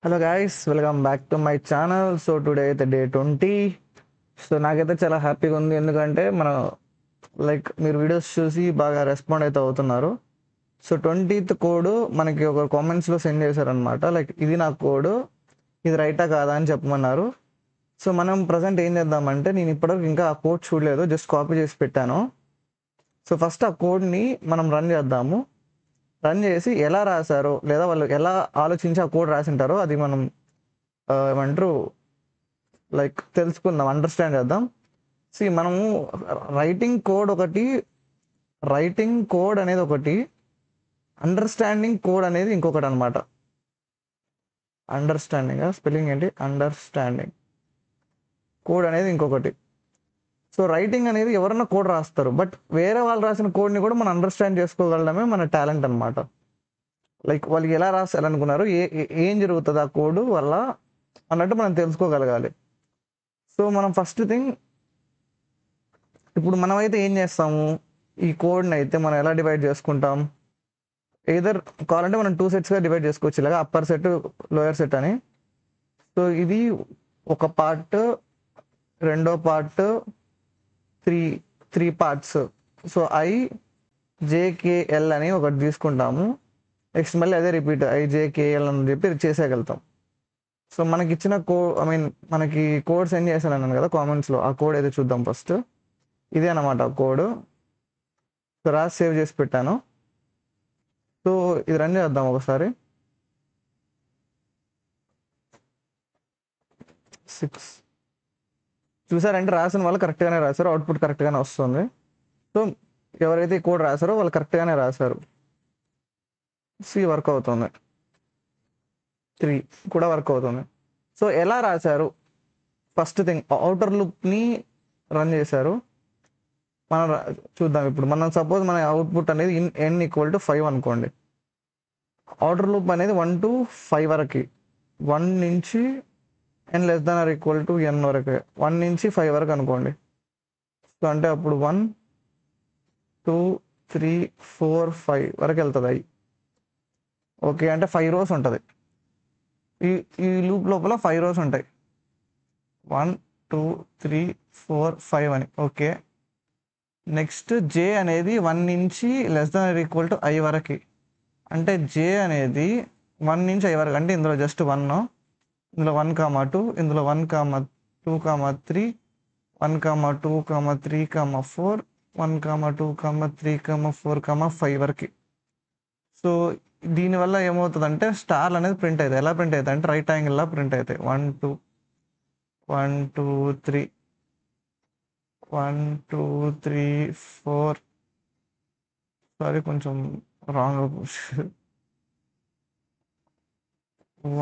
Hello guys, welcome back to my channel. So today అయితే day 20. So నాకైతే చాలా హ్యాపీగా ఉంది, ఎందుకంటే మీరు వీడియోస్ చూసి బాగా రెస్పాండ్ అయితే అవుతున్నారు. సో 20th కోడ్ మనకి ఒక కామెంట్స్లో సెండ్ చేశారనమాట. ఇది నా కోడ్, ఇది రైటా కాదా అని చెప్పమన్నారు. సో మనం ప్రజెంట్ ఏం చేద్దామంటే, నేను ఇప్పటివరకు ఇంకా ఆ కోడ్ చూడలేదు, జస్ట్ కాపీ చేసి పెట్టాను. సో ఫస్ట్ ఆ కోడ్ని మనం రన్ చేద్దాము. రన్ చేసి ఎలా రాశారో, లేదా వాళ్ళు ఎలా ఆలోచించి ఆ కోడ్ రాసింటారో అది మనం ఏమంటారు తెలుసుకుందాం, అండర్స్టాండ్ చేద్దాం. మనము రైటింగ్ కోడ్ ఒకటి, రైటింగ్ కోడ్ అనేది ఒకటి, అండర్స్టాండింగ్ కోడ్ అనేది ఇంకొకటి అనమాట. అండర్స్టాండింగ్ స్పెల్లింగ్ ఏంటి? అండర్స్టాండింగ్ కోడ్ అనేది ఇంకొకటి. సో రైటింగ్ అనేది ఎవరన్నా కోడ్ రాస్తారు, బట్ వేరే వాళ్ళు రాసిన కోడ్ని కూడా మనం అండర్స్టాండ్ చేసుకోగలడమే మన టాలెంట్ అనమాట. వాళ్ళు ఎలా రాశారనుకున్నారు, ఏం జరుగుతుంది ఆ కోడ్ వల్ల అన్నట్టు మనం తెలుసుకోగలగాలి. సో మనం ఫస్ట్ థింగ్, ఇప్పుడు మనమైతే ఏం చేస్తాము, ఈ కోడ్ని అయితే మనం ఎలా డివైడ్ చేసుకుంటాం? ఏదర్ కావాలంటే మనం 2 సెట్స్గా డివైడ్ చేసుకోవచ్చు, ఇలాగా అప్పర్ సెట్, లోయర్ సెట్ అని. సో ఇది ఒక పార్ట్, రెండో part, three three parts. So IJKL అని ఒకటి తీసుకుంటాము. నెక్స్ట్ మళ్ళీ అదే రిపీట్ IJKL అని చెప్పి చేసేయగలుగుతాం. సో మనకి ఇచ్చిన మనకి కోడ్ సెండ్ చేశాను అన్నాను కదా కామెంట్స్లో, ఆ కోడ్ అయితే చూద్దాం ఫస్ట్. ఇదే అన్నమాట కోడ్. సో రాసి సేవ్ చేసి పెట్టాను. సో ఇది రన్ చేద్దాం ఒకసారి. 6 చూసారంటే రాసిన వాళ్ళు కరెక్ట్గానే రాశారు, అవుట్పుట్ కరెక్ట్గానే వస్తుంది. సో ఎవరైతే ఈ కోడ్ రాశారో వాళ్ళు కరెక్ట్గానే రాశారు. వర్క్ అవుతుంది, 3 కూడా వర్క్ అవుతుంది. సో ఎలా రాశారు? ఫస్ట్ థింగ్, అవుటర్ లుప్ని రన్ చేశారు. మనం చూద్దాం. ఇప్పుడు మనం సపోజ్ మన అవుట్పుట్ అనేది n = 5 అనుకోండి. అవుటర్ లూప్ అనేది 1 to 5 వరకు, 1 నుంచి n <= n వరకు, 1 నుంచి 5 వరకు అనుకోండి. సో అంటే అప్పుడు 1 2 3 4 5 వరకు వెళ్తుంది. ఓకే, అంటే 5 rows ఉంటుంది. ఈ ఈ లూప్ లోపల 5 rows ఉంటాయి, 1 2 3 4 5 అని. ఓకే, నెక్స్ట్ j అనేది 1 నుంచి <= i వరకు. అంటే j అనేది 1 నుంచి i వరకు, అంటే ఇందులో జస్ట్ 1, ఇందులో 1, 2, ఇందులో 1, 2, 3, 1, 2, 3, 4, 1, 2, 3, 4, 5 వరకు. సో దీనివల్ల ఏమవుతుందంటే స్టార్లు అనేది ప్రింట్ అవుతాయి. ఎలా ప్రింట్ అవుతాయి అంటే రైట్ యాంగిల్లా ప్రింట్ అవుతాయి. 1 2 1 2 3 1 2 3 4, సారీ కొంచెం రాంగ్.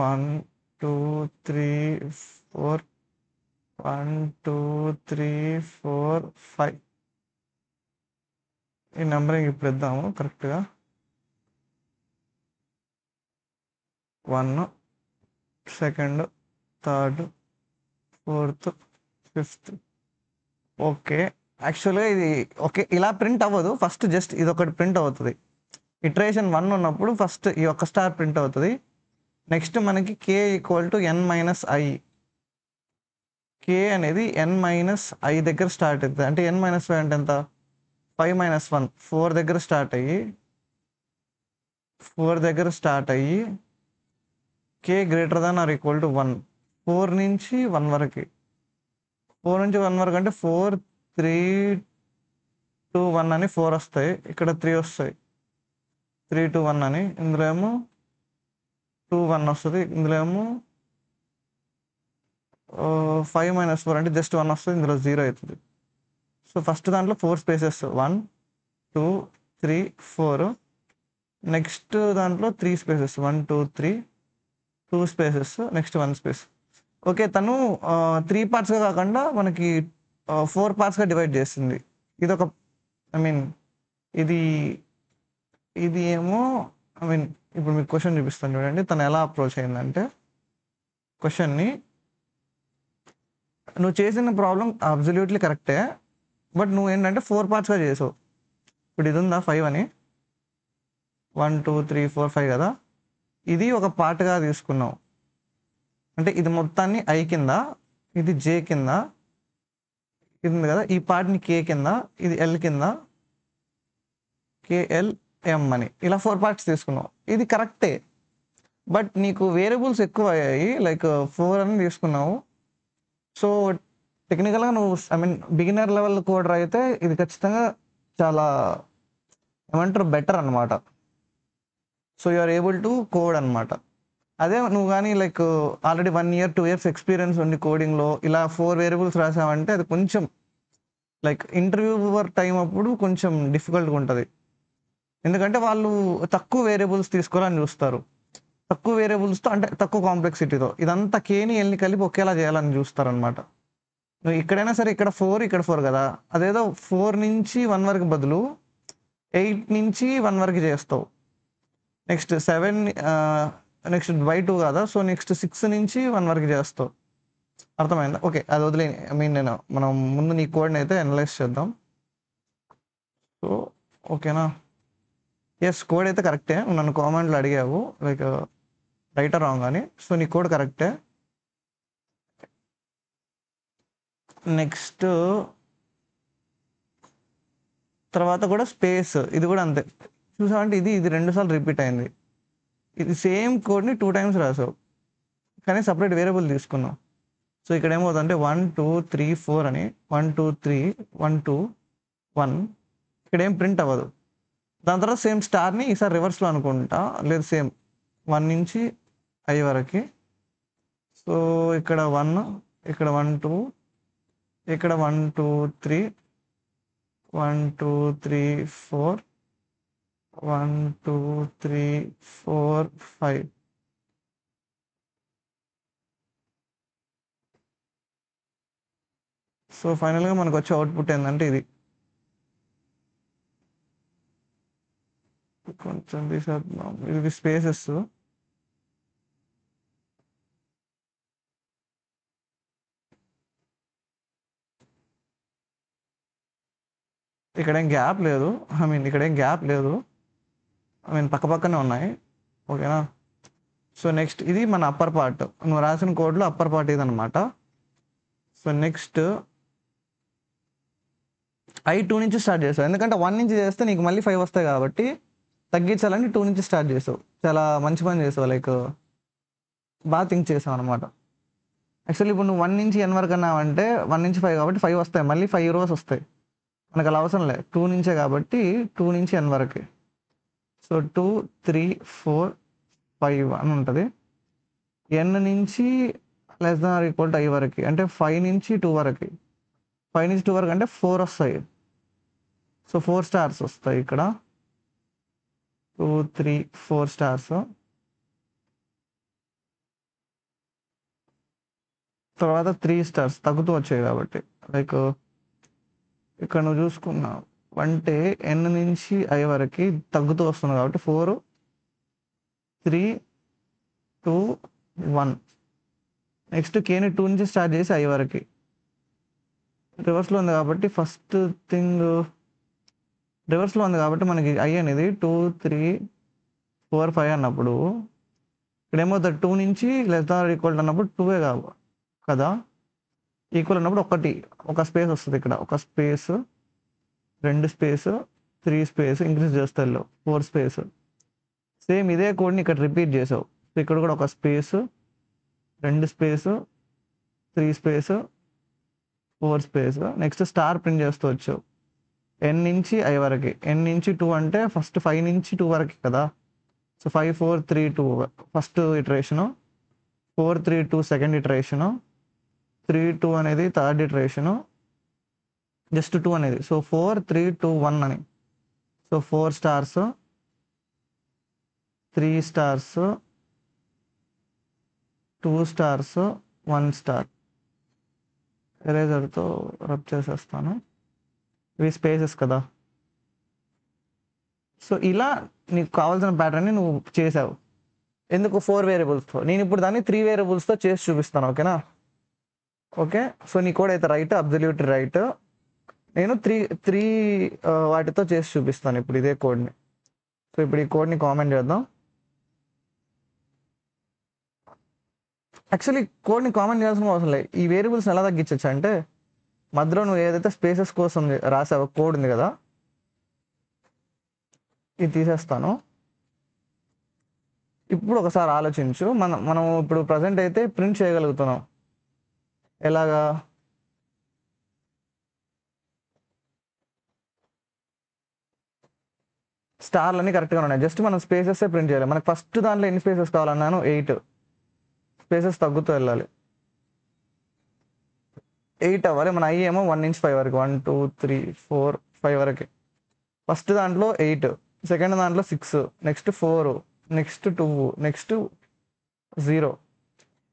1 2 3 4 1 2 3 4 5. ఈ నెంబరింగ్ ఇప్పుడు ఇద్దాము కరెక్ట్గా. 1 second, third, fourth, fifth. Okay, యాక్చువల్గా ఇది ఓకే ఇలా ప్రింట్ అవ్వదు. ఫస్ట్ జస్ట్ ఇది ఒకటి ప్రింట్ అవుతుంది. ఇటరేషన్ 1 ఉన్నప్పుడు ఫస్ట్ ఈ ఒక్క స్టార్ ప్రింట్ అవుతుంది. నెక్స్ట్ మనకి k = n - i. k అనేది n - i దగ్గర స్టార్ట్ అవుతుంది. అంటే n - 5 అంటే ఎంత? 5 - 1 4 దగ్గర స్టార్ట్ అయ్యి k > 1, 4 నుంచి 1 వరకు. 4 నుంచి 1 వరకు అంటే 4 3 2 1 అని 4 వస్తాయి, ఇక్కడ 3 వస్తాయి, 3 2 1 అని. ఇందులో ఏమో 2 1 వస్తుంది, ఇందులో ఏమో 5 - 4 అంటే జస్ట్ 1 వస్తుంది, ఇందులో 0 అవుతుంది. సో ఫస్ట్ దాంట్లో 4 స్పేసెస్, 1 2 3 4. నెక్స్ట్ దాంట్లో 3 spaces, 1 2 3, 2 spaces, next 1 space. Okay, తను 3 పార్ట్స్గా కాకుండా మనకి 4 పార్ట్స్గా డివైడ్ చేస్తుంది. ఇదొక ఇది ఇది ఏమో ఇప్పుడు మీకు క్వశ్చన్ చూపిస్తాను చూడండి. తను ఎలా అప్రోచ్ అయిందంటే, క్వశ్చన్ని నువ్వు చేసిన ప్రాబ్లం అబ్సల్యూట్లీ కరెక్టే, బట్ నువ్వు ఏంటంటే 4 పార్ట్స్గా చేసావు. ఇప్పుడు ఇది ఉందా 5 అని, 1 2 3 4 5 కదా, ఇది ఒక పార్ట్గా తీసుకున్నావు. అంటే ఇది మొత్తాన్ని ఐ కింద, ఇది జే కింద, ఇది ఉంది కదా ఈ పార్ట్ని కే కింద, ఇది ఎల్ కింద, కేఎల్ఎం అని ఇలా 4 పార్ట్స్ తీసుకున్నావు. ఇది కరెక్టే, బట్ నీకు వేరియబుల్స్ ఎక్కువ అయ్యాయి, లైక్ 4 అని తీసుకున్నావు. సో టెక్నికల్గా నువ్వు బిగినర్ లెవెల్ కోడర్ అయితే ఇది ఖచ్చితంగా చాలా ఏమంటారు బెటర్ అనమాట. So you are able to code అనమాట. అదే నువ్వు కానీ like already 1 year 2 years experience ఉంది కోడింగ్లో, ఇలా 4 వేరియబుల్స్ రాసావంటే అది కొంచెం లైక్ ఇంటర్వ్యూవర్ టైం అప్పుడు కొంచెం డిఫికల్ట్గా ఉంటుంది. ఎందుకంటే వాళ్ళు తక్కువ వేరియబుల్స్ తీసుకోవాలని చూస్తారు, తక్కువ వేరియబుల్స్తో అంటే తక్కువ కాంప్లెక్సిటీతో ఇదంతా కేని ఎల్ని కలిపి ఒకేలా చేయాలని చూస్తారు అనమాట. నువ్వు ఇక్కడైనా సరే ఇక్కడ 4 ఇక్కడ 4 కదా, అదేదో 4 నుంచి 1 వరకు బదులు 8 నుంచి 1 వరకు చేస్తావు. నెక్స్ట్ 7 నెక్స్ట్ బై 2 కదా, సో నెక్స్ట్ 6 నుంచి 1 వరకు చేస్తావు. అర్థమైందా? ఓకే, అది వదిలే. మనం ముందు నీ కోడ్ని అయితే అనలైజ్ చేద్దాం. సో ఓకేనా, ఎస్ కోడ్ అయితే కరెక్టే. నన్ను కామెంట్లో అడిగావు లైక్ రైట్ ఆర్ రాంగ్ అని. సో నీ కోడ్ కరెక్టే. నెక్స్ట్ తర్వాత కూడా స్పేస్, ఇది కూడా అంతే. చూసావంటే ఇది 2 సార్లు రిపీట్ అయింది. ఇది సేమ్ కోడ్ని 2 times రాసావు, కానీ సపరేట్ వేరియబుల్ తీసుకున్నావు. సో ఇక్కడ ఏమవుతుందంటే 1 2 3 4 అని 1 2 3 1 2 1 ఇక్కడ ఏం ప్రింట్ అవ్వదు. దాని తర్వాత సేమ్ స్టార్ని ఈసారి రివర్స్లో అనుకుంటా, లేదు సేమ్ 1 నుంచి ఐ వరకు. సో ఇక్కడ 1, ఇక్కడ 1 2, ఇక్కడ 1 2 3 1 2 3 4 1 2 3 4 5. సో ఫైనల్గా మనకు వచ్చే అవుట్పుట్ ఏంటంటే ఇది. కొంచెం తీసేద్దాం, ఇది స్పేసెస్. ఇక్కడేం గ్యాప్ లేదు, ఇక్కడేం గ్యాప్ లేదు, పక్క పక్కనే ఉన్నాయి. ఓకేనా. సో నెక్స్ట్ ఇది మన అప్పర్ పార్ట్, నువ్వు రాసిన కోడ్లో అప్పర్ పార్ట్ ఇది అనమాట. సో నెక్స్ట్ ఐ 2 నుంచి స్టార్ట్ చేసావు, ఎందుకంటే 1 నుంచి చేస్తే నీకు మళ్ళీ 5 వస్తాయి కాబట్టి తగ్గించాలని 2 నుంచి స్టార్ట్ చేసావు. చాలా మంచి పని చేసావు, లైక్ బాగా థింక్ చేసావు అనమాట. యాక్చువల్లీ ఇప్పుడు నువ్వు 1 నుంచి n వరకు అన్నావంటే 1 నుంచి 5 కాబట్టి 5 వస్తాయి, మళ్ళీ 5 rows వస్తాయి. మనకు అలా అవసరం లేదు, 2 నుంచే కాబట్టి 2 నుంచి n వరకు. సో 2 3 4 5 అని ఉంటుంది. n నుంచి <= i వరకు అంటే 5 నుంచి 2 వరకు, 5 నుంచి 2 వరకు అంటే 4 వస్తాయి. సో 4 stars వస్తాయి ఇక్కడ, 2 3 4 stars. తర్వాత 3 stars తగ్గుతూ వచ్చాయి కాబట్టి, లైక్ ఇక్కడ నువ్వు చూసుకున్నావు అంటే n నుంచి i వరకు తగ్గుతూ వస్తుంది కాబట్టి 4 3 2 1. నెక్స్ట్ కేని 2 నుంచి స్టార్ట్ చేసి i వరకు రివర్స్లో ఉంది కాబట్టి ఫస్ట్ థింగ్ రివర్స్లో ఉంది కాబట్టి మనకి i అనేది 2 3 4 5 అన్నప్పుడు ఇక్కడ ఏమవుతుంది, 2 నుంచి <= అన్నప్పుడు 2 కదా, ఈక్వల్ అన్నప్పుడు ఒక స్పేస్ వస్తుంది. ఇక్కడ ఒక స్పేస్, 2 స్పేస్, 3 స్పేస్ ఇంక్రీజ్ చేస్తాయి, 4 స్పేస్. సేమ్ ఇదే కోడ్ని ఇక్కడ రిపీట్ చేసావు. సో ఇక్కడ కూడా ఒక space, 2 space, 3 space, 4 space. Next star print చేస్తూ వచ్చావు n నుంచి i వరకు. n నుంచి 2 అంటే ఫస్ట్ 5 నుంచి 2 వరకు కదా. సో 5 4 3 2 ఫస్ట్ ఇటరేషను, 4 3 2 సెకండ్ ఇటరేషను, 3 2 అనేది థర్డ్ ఇటరేషను, జస్ట్ 2 అనేది. సో 4 3 2 1 అని. So 4 stars, 3 stars, 2 stars, 1 star. ఎరేజర్తో రబ్ చేసేస్తాను, ఇవి స్పేసెస్ కదా. సో ఇలా నీకు కావాల్సిన ప్యాటర్న్ని నువ్వు చేసావు. ఎందుకు 4 వేరియబుల్స్తో? నేను ఇప్పుడు దాన్ని 3 వేరియబుల్స్తో చేసి చూపిస్తాను. ఓకేనా? ఓకే. సో నీ కోడ్ అయితే రైట్, అబ్సల్యూట్లీ రైట్. నేను 3 వాటితో చేసి చూపిస్తాను ఇప్పుడు ఇదే కోడ్ని. సో ఇప్పుడు ఈ కోడ్ని కామెంట్ చేద్దాం. యాక్చువల్లీ కోడ్ని కామన్ చేయాల్సిన అవసరం లేదు. ఈ వేరియబుల్స్ని ఎలా తగ్గించవచ్చు అంటే మధ్యలో నువ్వు ఏదైతే స్పేసెస్ కోసం రాసావో కోడ్ ఉంది కదా, ఇది తీసేస్తాను. ఇప్పుడు ఒకసారి ఆలోచించు. మనం ఇప్పుడు ప్రజెంట్ అయితే ప్రింట్ చేయగలుగుతున్నాం. ఎలాగా? స్టార్లు అన్ని కరెక్ట్గా ఉన్నాయి, జస్ట్ మనం స్పేసెస్ ప్రింట్ చేయాలి. మనకు ఫస్ట్ దాంట్లో ఎన్ని స్పేసెస్ కావాలన్నాను? 8 స్పేసెస్ తగ్గుతూ వెళ్ళాలి. 8 అవ్వాలి. మన ఐ ఏమో 1 నుంచి 5 వరకు, 1 2 3 4 5 వరకు. ఫస్ట్ దాంట్లో 8, సెకండ్ దాంట్లో 6, నెక్స్ట్ 4, నెక్స్ట్ 2, నెక్స్ట్ 0.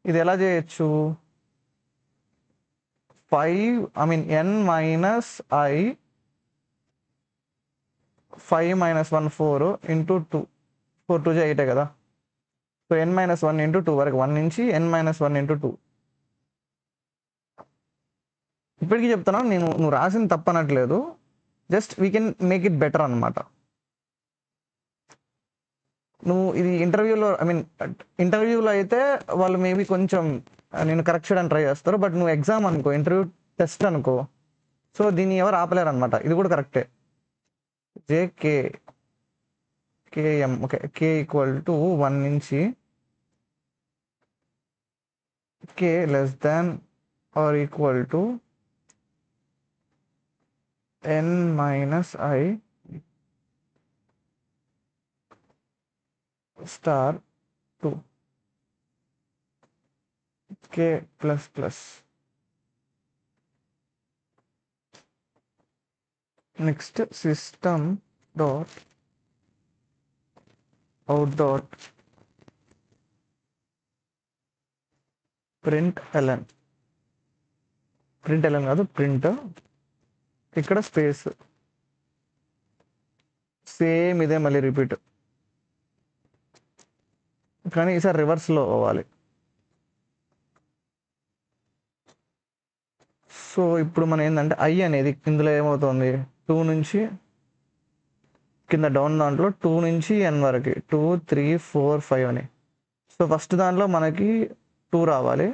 ఇది ఎలా చేయొచ్చు? 5 n minus I 5 minus 1 4 into 2, 4 2 8 కదా. సో n మైనస్ 1 ఇంటూ 2 వరకు, 1 నుంచి n మైనస్ 1 ఇంటూ 2. ఇప్పటికీ చెప్తున్నా, నువ్వు రాసిన తప్పనట్లేదు, just we can make it better అనమాట. నువ్వు ఇది ఇంటర్వ్యూలో అయితే వాళ్ళు మేబీ కొంచెం నేను కరెక్ట్ చేయడానికి ట్రై చేస్తారు, బట్ నువ్వు ఎగ్జామ్ అనుకో, ఇంటర్వ్యూ టెస్ట్ అనుకో, సో దీన్ని ఎవరు ఆపలేరు అనమాట. ఇది కూడా కరెక్టే. JK KM okay, k equal to 1 నుంచి k less than or equal to n minus i star 2 k plus plus. Next system dot out dot print LN కాదు, ప్రింట్, ఇక్కడ స్పేస్, సేమ్ ఇదే మళ్ళీ రిపీట్, కానీ ఈసారి రివర్స్లో అవ్వాలి. సో ఇప్పుడు మనం ఏంటంటే ఐ అనేది ఇందులో ఏమవుతుంది, 2 నుంచి కింద డౌన్ దాంట్లో 2 నుంచి n వరకు, 2 3 4 5 అని. సో ఫస్ట్ దాంట్లో మనకి 2 రావాలి,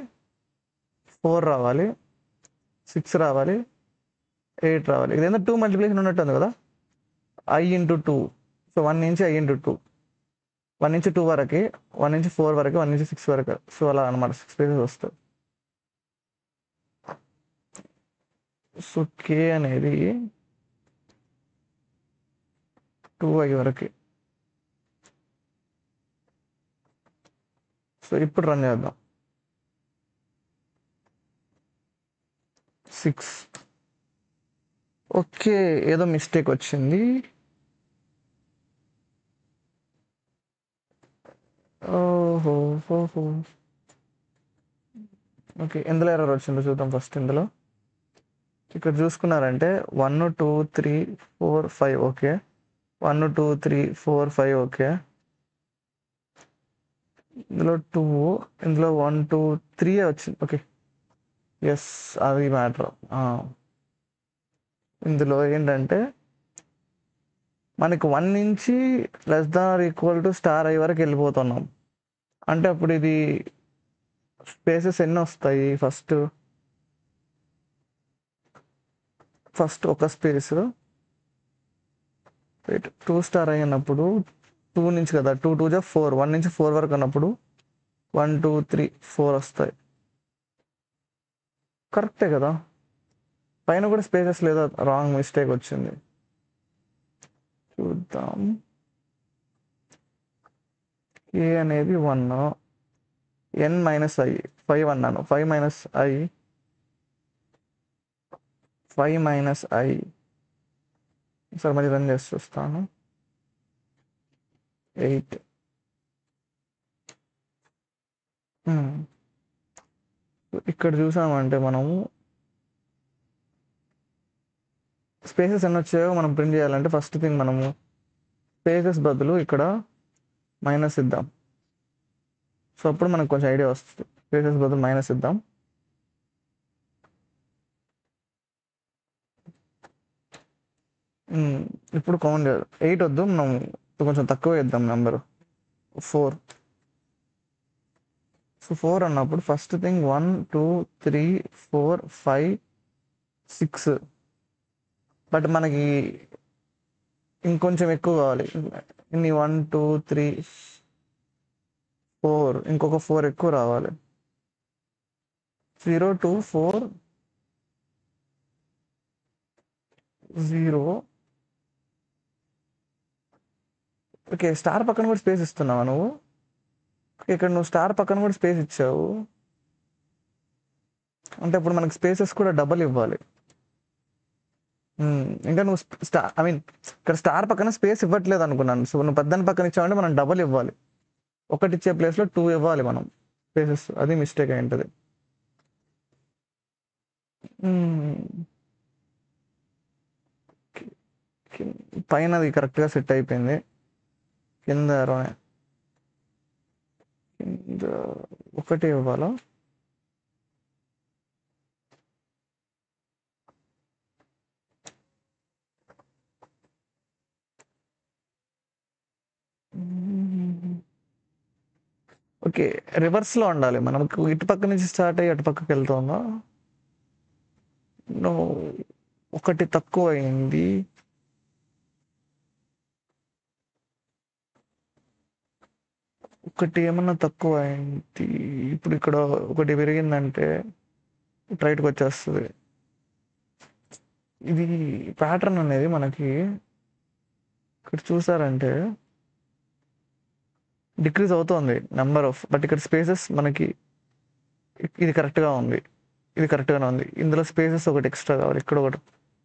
4 రావాలి, 6 రావాలి, 8 రావాలి. ఇదేందో 2 మల్టిప్లికేషన్ ఉన్నట్టు ఉంది కదా. ఐ ఇంటూ 2, సో 1 నుంచి ఐ ఇంటూ 2, 1 నుంచి 2 వరకు, 1 నుంచి 4 వరకు, 1 నుంచి 6 వరకు. సో అలా అనమాట 6 స్పేసెస్ వస్తాయి. సో కే అనేది 2i వరకు. సో ఇప్పుడు రన్ చేద్దాం. 6. ఓకే, ఏదో మిస్టేక్ వచ్చింది. ఓహో, ఓకే, ఎందులో ఎర్రర్ వచ్చిందో చూద్దాం ఫస్ట్. ఇందులో ఇక్కడ చూసుకున్నారంటే 1 2 3 4 5 ఓకే, 1 2 3 4 5 ఓకే, ఇందులో 2, ఇందులో 1 2 3 వచ్చింది. ఓకే, ఎస్, అది మ్యాటర్. ఇందులో ఏంటంటే మనకి 1 నుంచి less than or equal to star I వరకు వెళ్ళిపోతున్నాం. అంటే అప్పుడు ఇది స్పేసెస్ ఎన్ని వస్తాయి? ఫస్ట్ ఒక స్పేస్ 2 స్టార్ ఐ అన్నప్పుడు 2 నుంచి కదా, 2 2 జా 4, 1 నుంచి 4 వరకు అన్నప్పుడు 1 2 3 4 వస్తాయి. కరెక్టే కదా. పైన కూడా స్పేసెస్ లేదా రాంగ్ మిస్టేక్ వచ్చింది, చూద్దాం. ఏ అనేది 1, n మైనస్ ఐ 5 అన్నాను, 5 minus I 5 minus I. Sir మళ్ళీ రన్ చేసి చూస్తాను. 8. ఇక్కడ చూసామంటే మనము స్పేసెస్ ఎన్ని వచ్చాయో మనం ప్రింట్ చేయాలంటే ఫస్ట్ థింగ్ మనము స్పేసెస్ బదులు ఇక్కడ మైనస్ ఇద్దాం. సో అప్పుడు మనకు కొంచెం ఐడియా వస్తుంది. స్పేసెస్ బదులు మైనస్ ఇద్దాం. ఇప్పుడు కౌంట్ 8 వద్దు, మనం కొంచెం తక్కువ ఇద్దాం నెంబరు 4. సో 4 అన్నప్పుడు ఫస్ట్ థింగ్ 1 2 3 4 5 6. బట్ మనకి ఇంకొంచెం ఎక్కువ కావాలి. ఇన్ని 1 2 3 4 ఇంకొక 4 ఎక్కువ రావాలి. 0 2 4 0. ఓకే, స్టార్ పక్కన కూడా స్పేస్ ఇస్తున్నావా నువ్వు? ఇక్కడ నువ్వు స్టార్ పక్కన కూడా స్పేస్ ఇచ్చావు. అంటే ఇప్పుడు మనకి స్పేసెస్ కూడా డబల్ ఇవ్వాలి. ఇంకా నువ్వు స్టార్ ఐ మీన్ ఇక్కడ స్టార్ పక్కన స్పేస్ ఇవ్వట్లేదు అనుకున్నాను. సో నువ్వు పెద్దని పక్కన ఇచ్చావంటే మనం డబల్ ఇవ్వాలి. ఒకటి ఇచ్చే ప్లేస్లో 2 ఇవ్వాలి మనం స్పేసెస్. అది మిస్టేక్ అయి ఉంటుంది. పైన అది కరెక్ట్గా సెట్ అయిపోయింది. కింద కింద ఒకటి ఇవ్వాలా? ఓకే, రివర్స్లో ఉండాలి. మనకు ఇటు పక్క నుంచి స్టార్ట్ అయ్యి అటు పక్కకి వెళ్తుందా? నువ్వు ఒకటి తక్కువ అయింది. ఒకటి ఏమన్నా తక్కువ అయింది. ఇప్పుడు ఇక్కడ ఒకటి పెరిగిందంటే రైట్కి వచ్చేస్తుంది. ఇది ప్యాటర్న్ అనేది మనకి ఇక్కడ చూసారంటే డిక్రీజ్ అవుతుంది నెంబర్ ఆఫ్, బట్ ఇక్కడ స్పేసెస్ మనకి ఇది కరెక్ట్గా ఉంది, ఇది కరెక్ట్గానే ఉంది. ఇందులో స్పేసెస్ ఒకటి ఎక్స్ట్రా కావాలి, ఇక్కడ ఒకటి.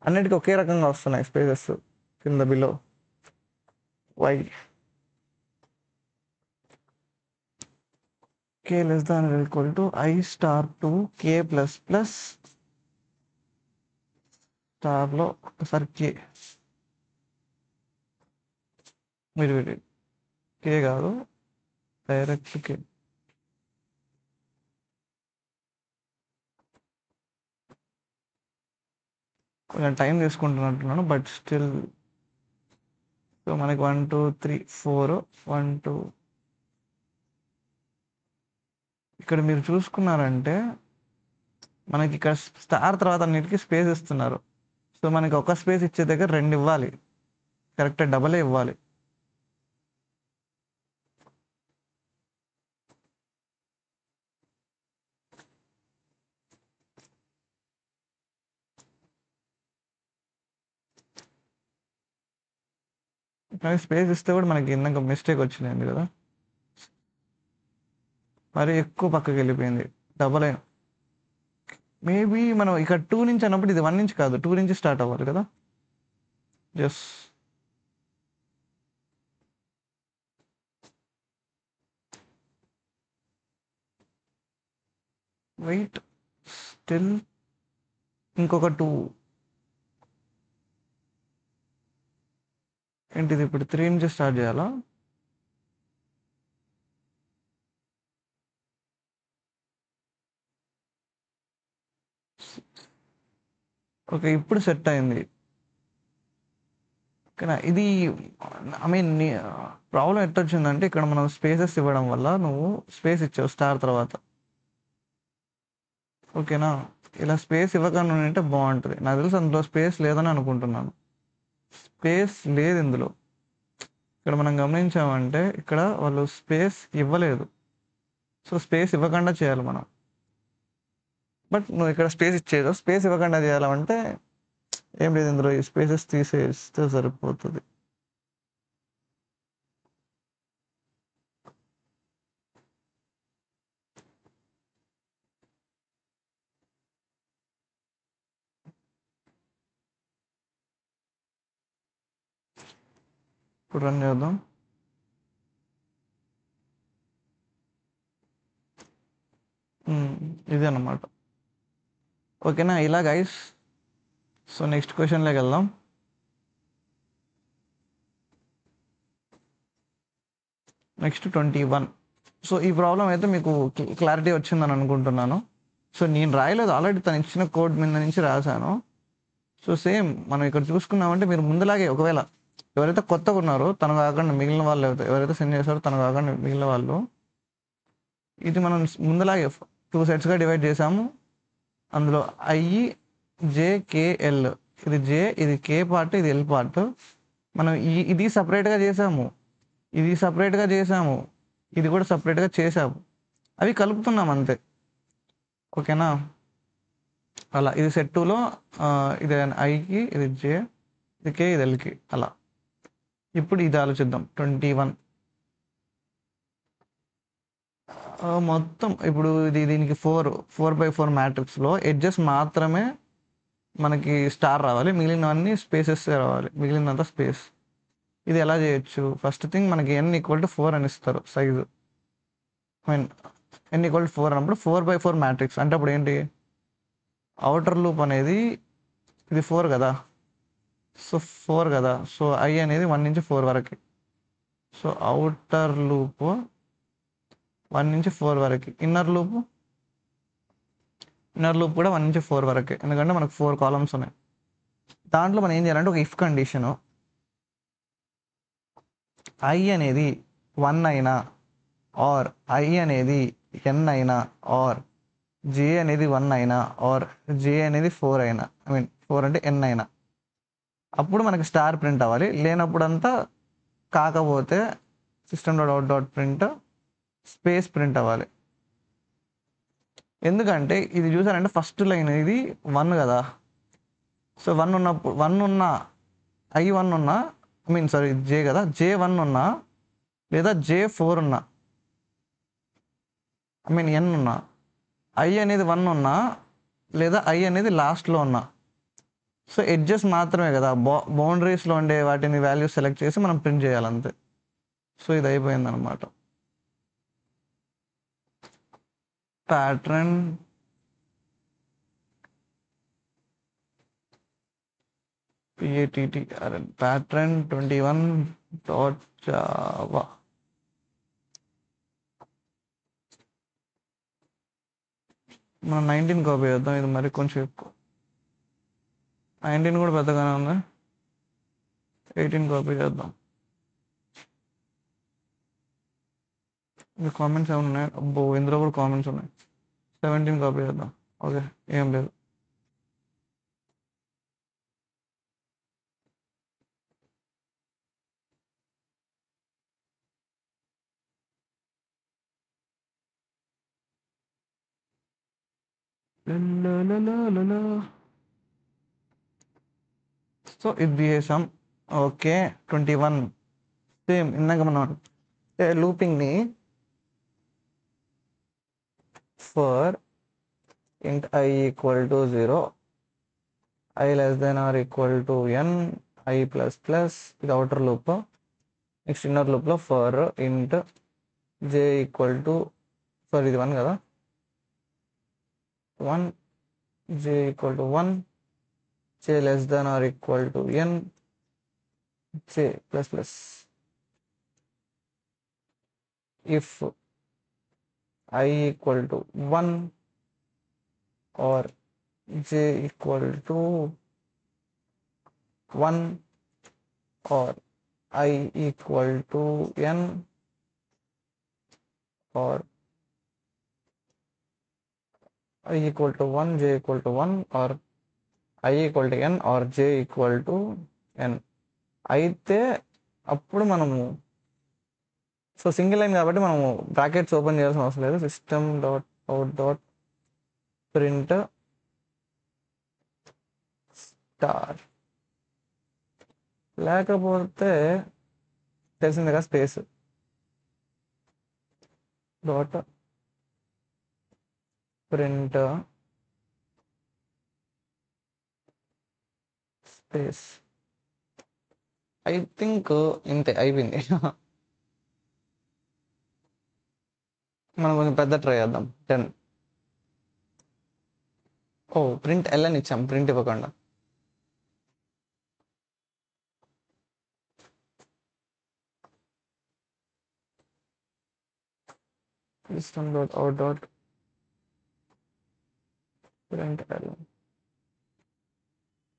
అన్నిటికీ ఒకే రకంగా వస్తున్నాయి స్పేసెస్ కింద below. Y k less than or equal to I star 2 k plus plus స్టార్లో ఒకసారి k, మీరు k కాదు డైరెక్ట్ k. కొంచెం టైం తీసుకుంటున్నట్టున్నాను, బట్ స్టిల్. సో మనకి 1 2 3 4 1 2. ఇక్కడ మీరు చూసుకున్నారంటే మనకి ఇక్కడ స్టార్ తర్వాత అన్నిటికీ స్పేస్ ఇస్తున్నారు. సో మనకి ఒక స్పేస్ ఇచ్చే దగ్గర 2 ఇవ్వాలి, కరెక్ట్ డబలే ఇవ్వాలి. కానీ స్పేస్ ఇస్తే కూడా మనకి ఇందాక మిస్టేక్ వచ్చింది కదా, మరి ఎక్కువ పక్కకి వెళ్ళిపోయింది. డబల్ అయిన మేబీ మనం ఇక్కడ 2 నుంచి అన్నప్పుడు ఇది 1 నుంచి కాదు, 2 నుంచి స్టార్ట్ అవ్వాలి కదా. జస్ట్ వెయిట్, స్టిల్ ఇంకొక 2. ఏంటిది ఇప్పుడు 3 నుంచి స్టార్ట్ చేయాలా? ఓకే, ఇప్పుడు సెట్ అయింది. కానీ ఇది ఐ మీన్ ప్రాబ్లం ఎట్టొచ్చిందంటే ఇక్కడ మనం స్పేసెస్ ఇవ్వడం వల్ల నువ్వు స్పేస్ ఇచ్చావు స్టార్ తర్వాత. ఓకేనా, ఇలా స్పేస్ ఇవ్వకుండా ఉంటే బాగుంటుంది. నాకు తెలుసు అందులో స్పేస్ లేదని అనుకుంటున్నాను. స్పేస్ లేదు ఇందులో. ఇక్కడ మనం గమనించామంటే ఇక్కడ వాళ్ళు స్పేస్ ఇవ్వలేదు. సో స్పేస్ ఇవ్వకుండా చేయాలి మనం. బట్ నువ్వు ఇక్కడ స్పేస్ ఇచ్చేదో స్పేస్ ఇవ్వకుండా చేయాలంటే ఏం లేదు, ఇందులో ఈ స్పేసెస్ తీసేస్తే సరిపోతుంది. ఇప్పుడు రన్ చేద్దాం. ఇది అన్నమాట. ఓకేనా, ఇలా గైస్. సో నెక్స్ట్ క్వశ్చన్లోకి వెళ్దాం. నెక్స్ట్ 21. సో ఈ ప్రాబ్లం అయితే మీకు క్లారిటీ వచ్చిందని అనుకుంటున్నాను. సో నేను రాయలేదు, ఆల్రెడీ తను ఇచ్చిన కోడ్ మీద నుంచి రాశాను. సో సేమ్ మనం ఇక్కడ చూసుకున్నామంటే మీరు ముందులాగే, ఒకవేళ ఎవరైతే కొత్తగా ఉన్నారో తను కాకుండా మిగిలిన వాళ్ళు, ఎవరైతే సెండ్ చేశారో తను కాకుండా మిగిలిన వాళ్ళు ఇది మనం ముందులాగే 2 సెట్స్గా డివైడ్ చేసాము. అందులో ఐ జే కేఎల్, ఇది జే, ఇది కే పార్ట్, ఇది ఎల్ పార్ట్. మనం ఇది సపరేట్గా చేసాము, ఇది సపరేట్గా చేసాము, ఇది కూడా సపరేట్గా చేసాము. అవి కలుపుతున్నాం అంతే. ఓకేనా? అలా ఇది సెట్ 2లో ఇది ఐకి, ఇది జే, ఇది కే, ఇది ఎల్కి. అలా ఇప్పుడు ఇది ఆలోచిద్దాం. 21 మొత్తం ఇప్పుడు దీనికి 4x4 మ్యాట్రిక్స్లో ఎడ్జెస్ మాత్రమే మనకి స్టార్ రావాలి, మిగిలినవన్నీ స్పేసెస్ రావాలి, మిగిలినంత స్పేస్. ఇది ఎలా చేయొచ్చు? ఫస్ట్ థింగ్ మనకి n=4 అని ఇస్తారు సైజు. ఐ మీన్ n=4 అన్నప్పుడు 4x4 మ్యాట్రిక్స్ అంటే అప్పుడు ఏంటి? అవుటర్ లూప్ అనేది ఇది 4 కదా, సో 4 కదా, సో ఐ అనేది 1 నుంచి 4 వరకు. సో అవుటర్ లూప్ 1 నుంచి 4 వరకు, ఇన్నర్ లూప్ కూడా 1 నుంచి 4 వరకే, ఎందుకంటే మనకు 4 కాలమ్స్ ఉన్నాయి. దాంట్లో మనం ఏం చేయాలంటే ఒక ఇఫ్ కండిషను, ఐ అనేది 1 అయినా, ఆర్ ఐ అనేది n అయినా, ఆర్ జే అనేది 1 అయినా, ఆర్ జే అనేది 4 అయినా, ఐ మీన్ 4 అంటే n అయినా, అప్పుడు మనకి స్టార్ ప్రింట్ అవ్వాలి. లేనప్పుడంతా కాకపోతే system.out.print స్పేస్ ప్రింట్ అవ్వాలి. ఎందుకంటే ఇది చూసారంటే ఫస్ట్ లైన్ ఇది 1 కదా, సో 1 ఉన్నప్పుడు 1 ఉన్నా, I1 ఉన్నా, ఐ మీన్ సారీ జే కదా, J1 ఉన్నా లేదా J4 ఉన్నా, ఐ మీన్ n ఉన్నా, I అనేది 1 ఉన్నా లేదా I అనేది లాస్ట్లో ఉన్నా, సో ఎడ్జెస్ మాత్రమే కదా, బౌండరీస్లో ఉండే వాటిని వాల్యూస్ సెలెక్ట్ చేసి మనం ప్రింట్ చేయాలంతే. సో ఇది అయిపోయింది అనమాట. Pattern pattern 21.java. మనం 19 కాపీ చేద్దాం, ఇది మరి కొంచెం ఎక్కువ. 19 కూడా పెద్దగానే ఉంది, 18 కాపీ చేద్దాం. కామెంట్స్ ఏమైనా ఉన్నాయి? అబ్బో ఇందులో కూడా కామెంట్స్ ఉన్నాయి. 17 కాపీ చేద్దాం. ఓకే, ఏం లేదు. సో ఇది చేసాం. ఓకే, 21 సేమ్ ఇందాక మనం లూపింగ్ని for int i=0, i <= n, i++, ఇది అవుటర్ లూప్. నెక్స్ట్ ఇన్నర్ లూప్లో ఫర్ int j ఫర్ ఇది 1 కదా, 1, j =1, j <= n, j++. if i=1 or j =1 or i=n or i=1, j=1 or i=n or j=n అయితే అప్పుడు మనము, so single line కాబట్టి మనము brackets open చేయాల్సిన అవసరం లేదు. system.out.print స్టార్, లేకపోతే తెలిసిందిగా space dot print space. I think ఇంతే అయిపోయింది. మనం కొంచెం పెద్ద ట్రై చేద్దాం. 10. ఓ ప్రింట్ ఎల్ అని ఇచ్చాం, ప్రింట్ ఇవ్వకుండా. system.out.print l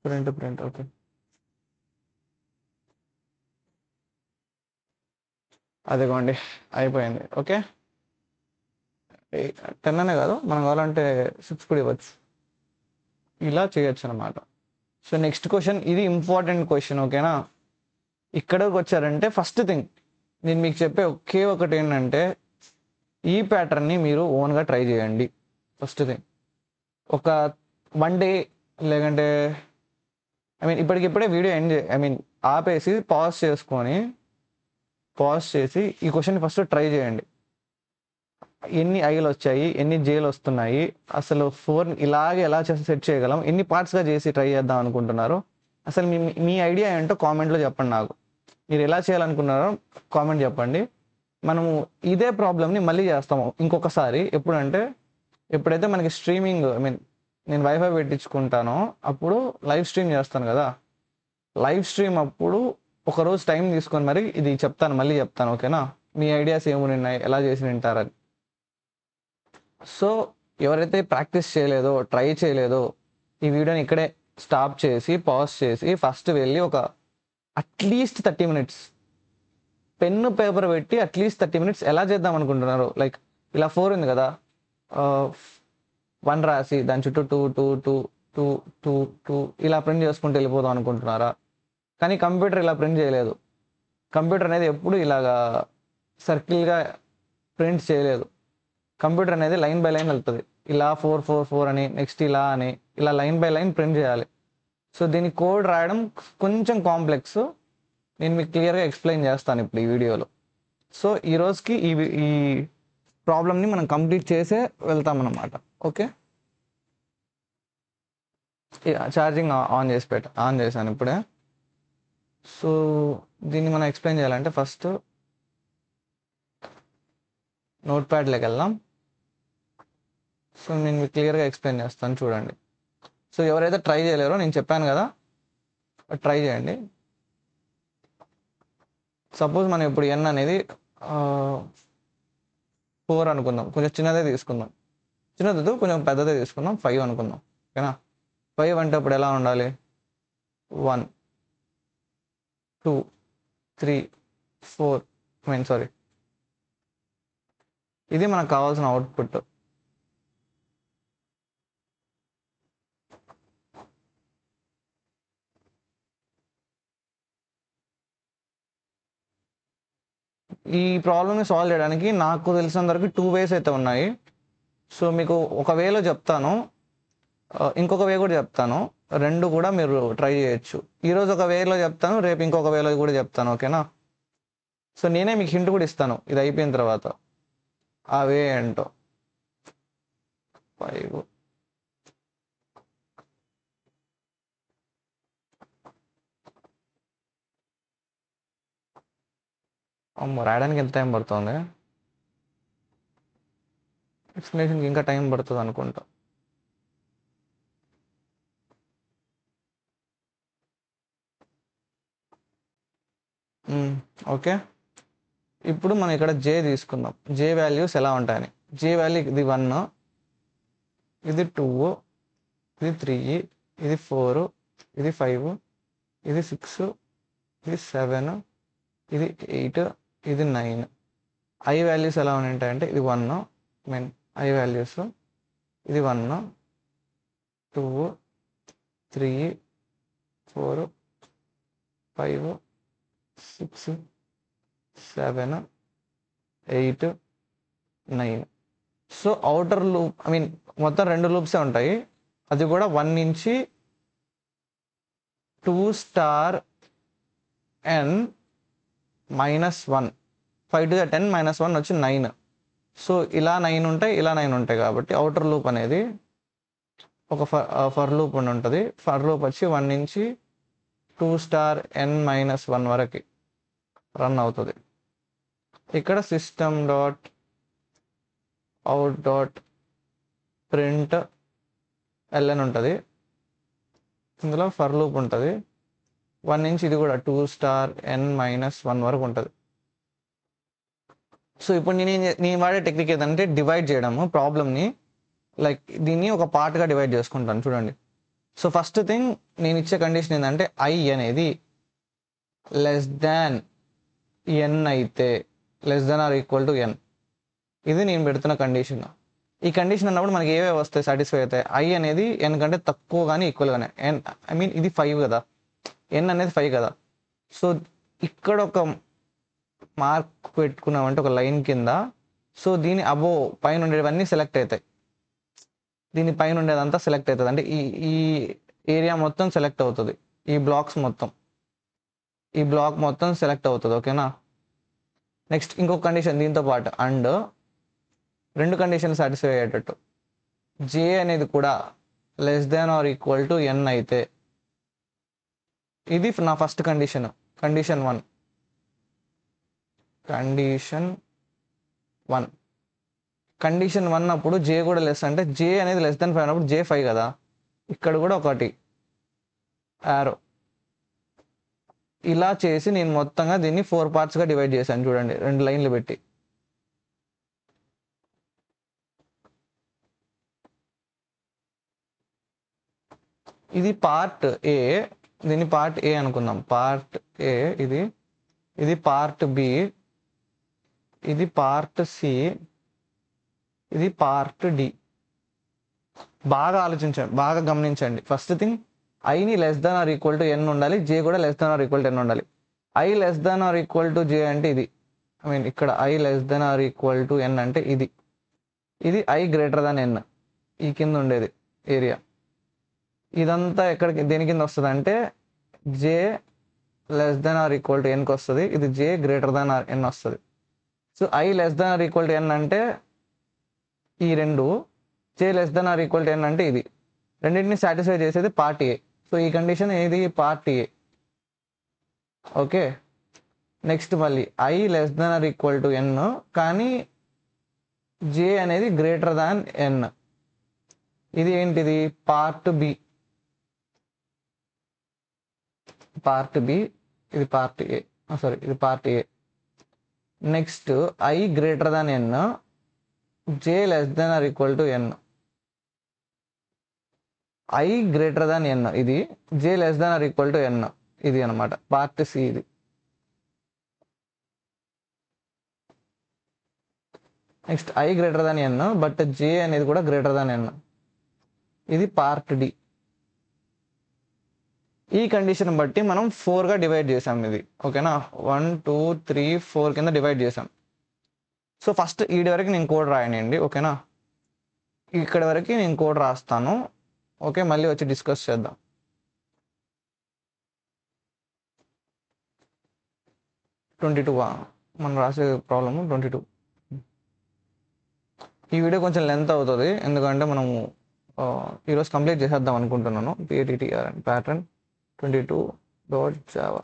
print okay. అదిగోండి అయిపోయింది. ఓకే, 10 అనే కాదు, మనం కావాలంటే 6 కూడా ఇవ్వచ్చు. ఇలా చేయొచ్చు అనమాట. సో నెక్స్ట్ క్వశ్చన్, ఇది ఇంపార్టెంట్ క్వశ్చన్, ఓకేనా? ఇక్కడికి వచ్చారంటే ఫస్ట్ థింగ్ నేను మీకు చెప్పే ఒకే ఒకటి ఏంటంటే, ఈ ప్యాటర్న్ని మీరు ఓన్గా ట్రై చేయండి. ఫస్ట్ థింగ్ ఒక 1 డే, లేకంటే ఇప్పటికిప్పుడే వీడియో ఆపేసి పాజ్ చేసి ఈ క్వశ్చన్ ఫస్ట్ ట్రై చేయండి. ఎన్ని ఐలు వచ్చాయి, ఎన్ని జేలు వస్తున్నాయి, అసలు 4 ఇలాగే ఎలా సెట్ చేయగలం, ఎన్ని పార్ట్స్గా చేసి ట్రై చేద్దాం అనుకుంటున్నారు, అసలు మీ ఐడియా ఏంటో కామెంట్లో చెప్పండి. నాకు మీరు ఎలా చేయాలనుకున్నారో కామెంట్ చెప్పండి. మనము ఇదే ప్రాబ్లమ్ని మళ్ళీ చేస్తాము ఇంకొకసారి. ఎప్పుడైతే మనకి స్ట్రీమింగ్ నేను వైఫై పెట్టించుకుంటానో అప్పుడు లైవ్ స్ట్రీమ్ చేస్తాను కదా, లైవ్ స్ట్రీమ్ అప్పుడు ఒకరోజు టైం తీసుకొని మరి ఇది మళ్ళీ చెప్తాను, ఓకేనా? మీ ఐడియాస్ ఏమున్నాయి, ఎలా చేసి వింటారని. సో ఎవరైతే ప్రాక్టీస్ చేయలేదో, ట్రై చేయలేదో, ఈ వీడియోని ఇక్కడే స్టాప్ చేసి పాజ్ చేసి ఫస్ట్ వెళ్ళి ఒక అట్లీస్ట్ 30 minutes పెన్ను పేపర్ పెట్టి అట్లీస్ట్ 30 minutes ఎలా చేద్దాం అనుకుంటున్నారు? లైక్ ఇలా 4 ఉంది కదా, 1 రాసి దాని చుట్టూ 2 2 2 2 2 2 ఇలా ప్రింట్ చేసుకుంటూ వెళ్ళిపోదాం అనుకుంటున్నారా? కానీ కంప్యూటర్ ఇలా ప్రింట్ చేయలేదు. కంప్యూటర్ అనేది ఎప్పుడు ఇలాగా సర్కిల్గా ప్రింట్ చేయలేదు. కంప్యూటర్ అనేది లైన్ బై లైన్ వెళ్తుంది. ఇలా 4 4 4 అని, నెక్స్ట్ ఇలా అని, ఇలా లైన్ బై లైన్ ప్రింట్ చేయాలి. సో దీని కోడ్ రాయడం కొంచెం కాంప్లెక్స్. నేను మీకు క్లియర్గా ఎక్స్ప్లెయిన్ చేస్తాను ఇప్పుడు ఈ వీడియోలో. సో ఈ రోజుకి ఈ ప్రాబ్లమ్ని మనం కంప్లీట్ చేసే వెళ్తామన్నమాట. ఓకే, ఛార్జింగ్ ఆన్ చేశాను ఇప్పుడే. సో దీన్ని మనం ఎక్స్ప్లెయిన్ చేయాలంటే ఫస్ట్ నోట్ ప్యాడ్లోకి వెళ్దాం. సో నేను మీకు క్లియర్గా ఎక్స్ప్లెయిన్ చేస్తాను, చూడండి. సో ఎవరైతే ట్రై చేయలేరో నేను చెప్పాను కదా, ట్రై చేయండి. సపోజ్ మనం ఇప్పుడు ఎన్ అనేది 4 అనుకుందాం, కొంచెం చిన్నదే తీసుకుందాం. చిన్నది కొంచెం పెద్దదే తీసుకుందాం, 5 అనుకుందాం, ఓకేనా? 5 అంటే ఇప్పుడు ఎలా ఉండాలి? 1 2 3 4 ఇది మనకు కావాల్సిన అవుట్పుట్. ఈ ప్రాబ్లమ్ని సాల్వ్ చేయడానికి నాకు తెలిసినంత వరకు 2 ways అయితే ఉన్నాయి. సో మీకు ఒక వేలో చెప్తాను, ఇంకొక వే కూడా చెప్తాను. రెండు కూడా మీరు ట్రై చేయొచ్చు. ఈరోజు ఒక వేలో చెప్తాను, రేపు ఇంకొక వేలో కూడా చెప్తాను, ఓకేనా? సో నేనే మీకు హింట్ కూడా ఇస్తాను ఇది అయిపోయిన తర్వాత, ఆ వే ఏంటో. 5 రాయడానికి ఎంత టైం పడుతుంది? ఎక్స్ప్లెనేషన్కి ఇంకా టైం పడుతుంది అనుకుంటా. ఓకే, ఇప్పుడు మనం ఇక్కడ జే తీసుకుందాం. జే వాల్యూస్ ఎలా ఉంటాయని. జే వాల్యూ ఇది 1, ఇది 2, ఇది 3, ఇది 4, ఇది 5, ఇది 6, ఇది 7, ఇది 8, ఇది 9. ఐ వాల్యూస్ ఎలా ఉంటాయంటే ఇది 1 ఐ వాల్యూస్, ఇది 1 2 3 4 5 6 7 8 9. సో అవుటర్ లూప్ మొత్తం 2 లూప్సే ఉంటాయి. అది కూడా 1 నుంచి 2 స్టార్ n -1, 5 to the 10 -1 వచ్చి 9. సో ఇలా 9 ఉంటాయి, ఇలా 9 ఉంటాయి. కాబట్టి అవుటర్ లూప్ అనేది ఒక ఫర్ లూప్ ఉంటుంది. ఫర్ లూప్ వచ్చి 1 నుంచి 2 స్టార్ n -1 వరకు రన్ అవుతుంది. ఇక్కడ system dot out dot print ln ఉంటుంది. ఇందులో ఫర్ లూప్ ఉంటుంది. 1 నుంచి ఇది కూడా 2 స్టార్ n -1 వరకు ఉంటుంది. సో ఇప్పుడు నేను వాడే టెక్నిక్ ఏదంటే డివైడ్ చేయడము ప్రాబ్లమ్ని. లైక్ దీన్ని ఒక పార్ట్గా డివైడ్ చేసుకుంటాను, చూడండి. సో ఫస్ట్ థింగ్ నేను ఇచ్చే కండిషన్ ఏంటంటే ఐ అనేది లెస్ దాన్ n అయితే, less than or equal to n. ఇది నేను పెడుతున్న కండిషన్. ఈ కండిషన్ అన్నప్పుడు మనకి ఏవే వస్తాయి సాటిస్ఫై అవుతాయి? ఐ అనేది ఎన్ కంటే తక్కువ కానీ ఈక్వల్ గానే, ఎన్ ఐ మీన్ ఇది 5 కదా, ఎన్ అనేది 5 కదా. సో ఇక్కడ ఒక మార్క్ పెట్టుకున్నామంటే ఒక లైన్ కింద, సో దీని అబో పైన ఉండేవన్నీ సెలెక్ట్ అవుతాయి, దీని పైన ఉండేదంతా సెలెక్ట్ అవుతుంది, అంటే ఈ ఈ ఏరియా మొత్తం సెలెక్ట్ అవుతుంది, ఈ బ్లాక్ మొత్తం సెలెక్ట్ అవుతుంది. ఓకేనా. నెక్స్ట్ ఇంకొక కండిషన్ దీంతో పాటు, అండ్ 2 కండిషన్ సాటిస్ఫై అయ్యేటట్టు, జే అనేది కూడా less than or equal to n అయితే, ఇది నా ఫస్ట్ కండిషన్, కండిషన్ 1. కండిషన్ 1 అప్పుడు జే కూడా లెస్, అంటే జే అనేది లెస్ దాన్ 5 అన్నప్పుడు జే 5 కదా, ఇక్కడ కూడా ఒకటి యారో ఇలా చేసి నేను మొత్తంగా దీన్ని 4 పార్ట్స్గా డివైడ్ చేశాను. చూడండి 2 లైన్లు పెట్టి. ఇది పార్ట్ ఏ, దీన్ని పార్ట్ ఏ అనుకుందాం, పార్ట్ ఏ. ఇది పార్ట్ బి, ఇది పార్ట్ సి, ఇది పార్ట్ డి. బాగా ఆలోచించండి, బాగా గమనించండి. ఫస్ట్ థింగ్, ఐని less than or equal to n ఉండాలి, జే కూడా less than or equal to n ఉండాలి. I less than or equal to j అంటే ఇది, ఐ మీన్ ఇక్కడ i less than or equal to n అంటే ఇది I greater than ఎన్, ఈ కింద ఉండేది ఏరియా. ఇదంతా ఎక్కడికి దేని కింద వస్తుంది అంటే j less than or equal to ఎన్కి వస్తుంది, ఇది j greater than or n వస్తుంది. So i less than or equal to n అంటే ఈ రెండు, j less than or equal to n అంటే ఇది. రెండింటిని సాటిస్ఫై చేసేది పార్ట్ ఏ. సో ఈ కండిషన్ ఏది? Part a. ఓకే. నెక్స్ట్ మళ్ళీ i less than or equal to n, కానీ జే అనేది గ్రేటర్ దాన్ ఎన్. ఇది ఏంటిది? Part B. ఇది పార్ట్ ఏ, సారీ ఇది part a. Next i greater than n, j less than or equal to n. I greater than n ఇది, j less than or equal to n ఇది అనమాట part c. ఇది next i greater than n but j అనేది కూడా greater than n, ఇది part D. ఈ condition బట్టి మనం 4గా డివైడ్ చేసాం ఇది. ఓకేనా, 1 2 3 4 కింద డివైడ్ చేసాం. సో ఫస్ట్ ఈడి వరకు నేను కోడ్ రాయనండి. ఓకేనా, ఇక్కడ వరకు నేను కోడ్ రాస్తాను. ఓకే, మళ్ళీ వచ్చి డిస్కస్ చేద్దాం. మనం రాసే ప్రాబ్లము 22. ఈ వీడియో కొంచెం లెంత్ అవుతుంది, ఎందుకంటే మనము ఈరోజు కంప్లీట్ చేసేద్దాం అనుకుంటున్నాను. PATTRN pattern 22.java.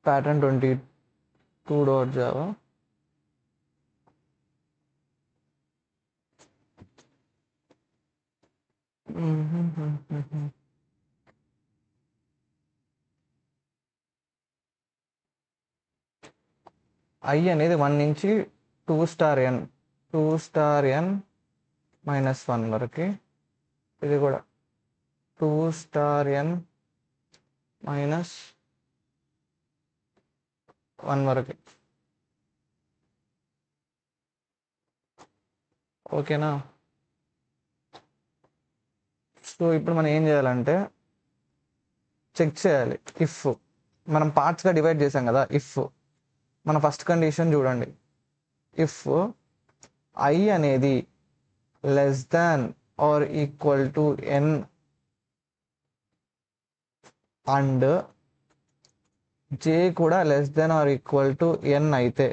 pattern 22.java. I అనేది 1 నుంచి 2 స్టార్ n -1 వరకు, ఇది కూడా 2 స్టార్ n -1 వరకు. ఓకేనా. సో ఇప్పుడు మనం ఏం చేయాలంటే చెక్ చేయాలి. ఇఫ్ మనం పార్ట్స్గా డివైడ్ చేసాం కదా, ఇఫ్ మన ఫస్ట్ కండిషన్ చూడండి, ఇఫ్ ఐ అనేది less than or equal to n and j కూడా less than or equal to n అయితే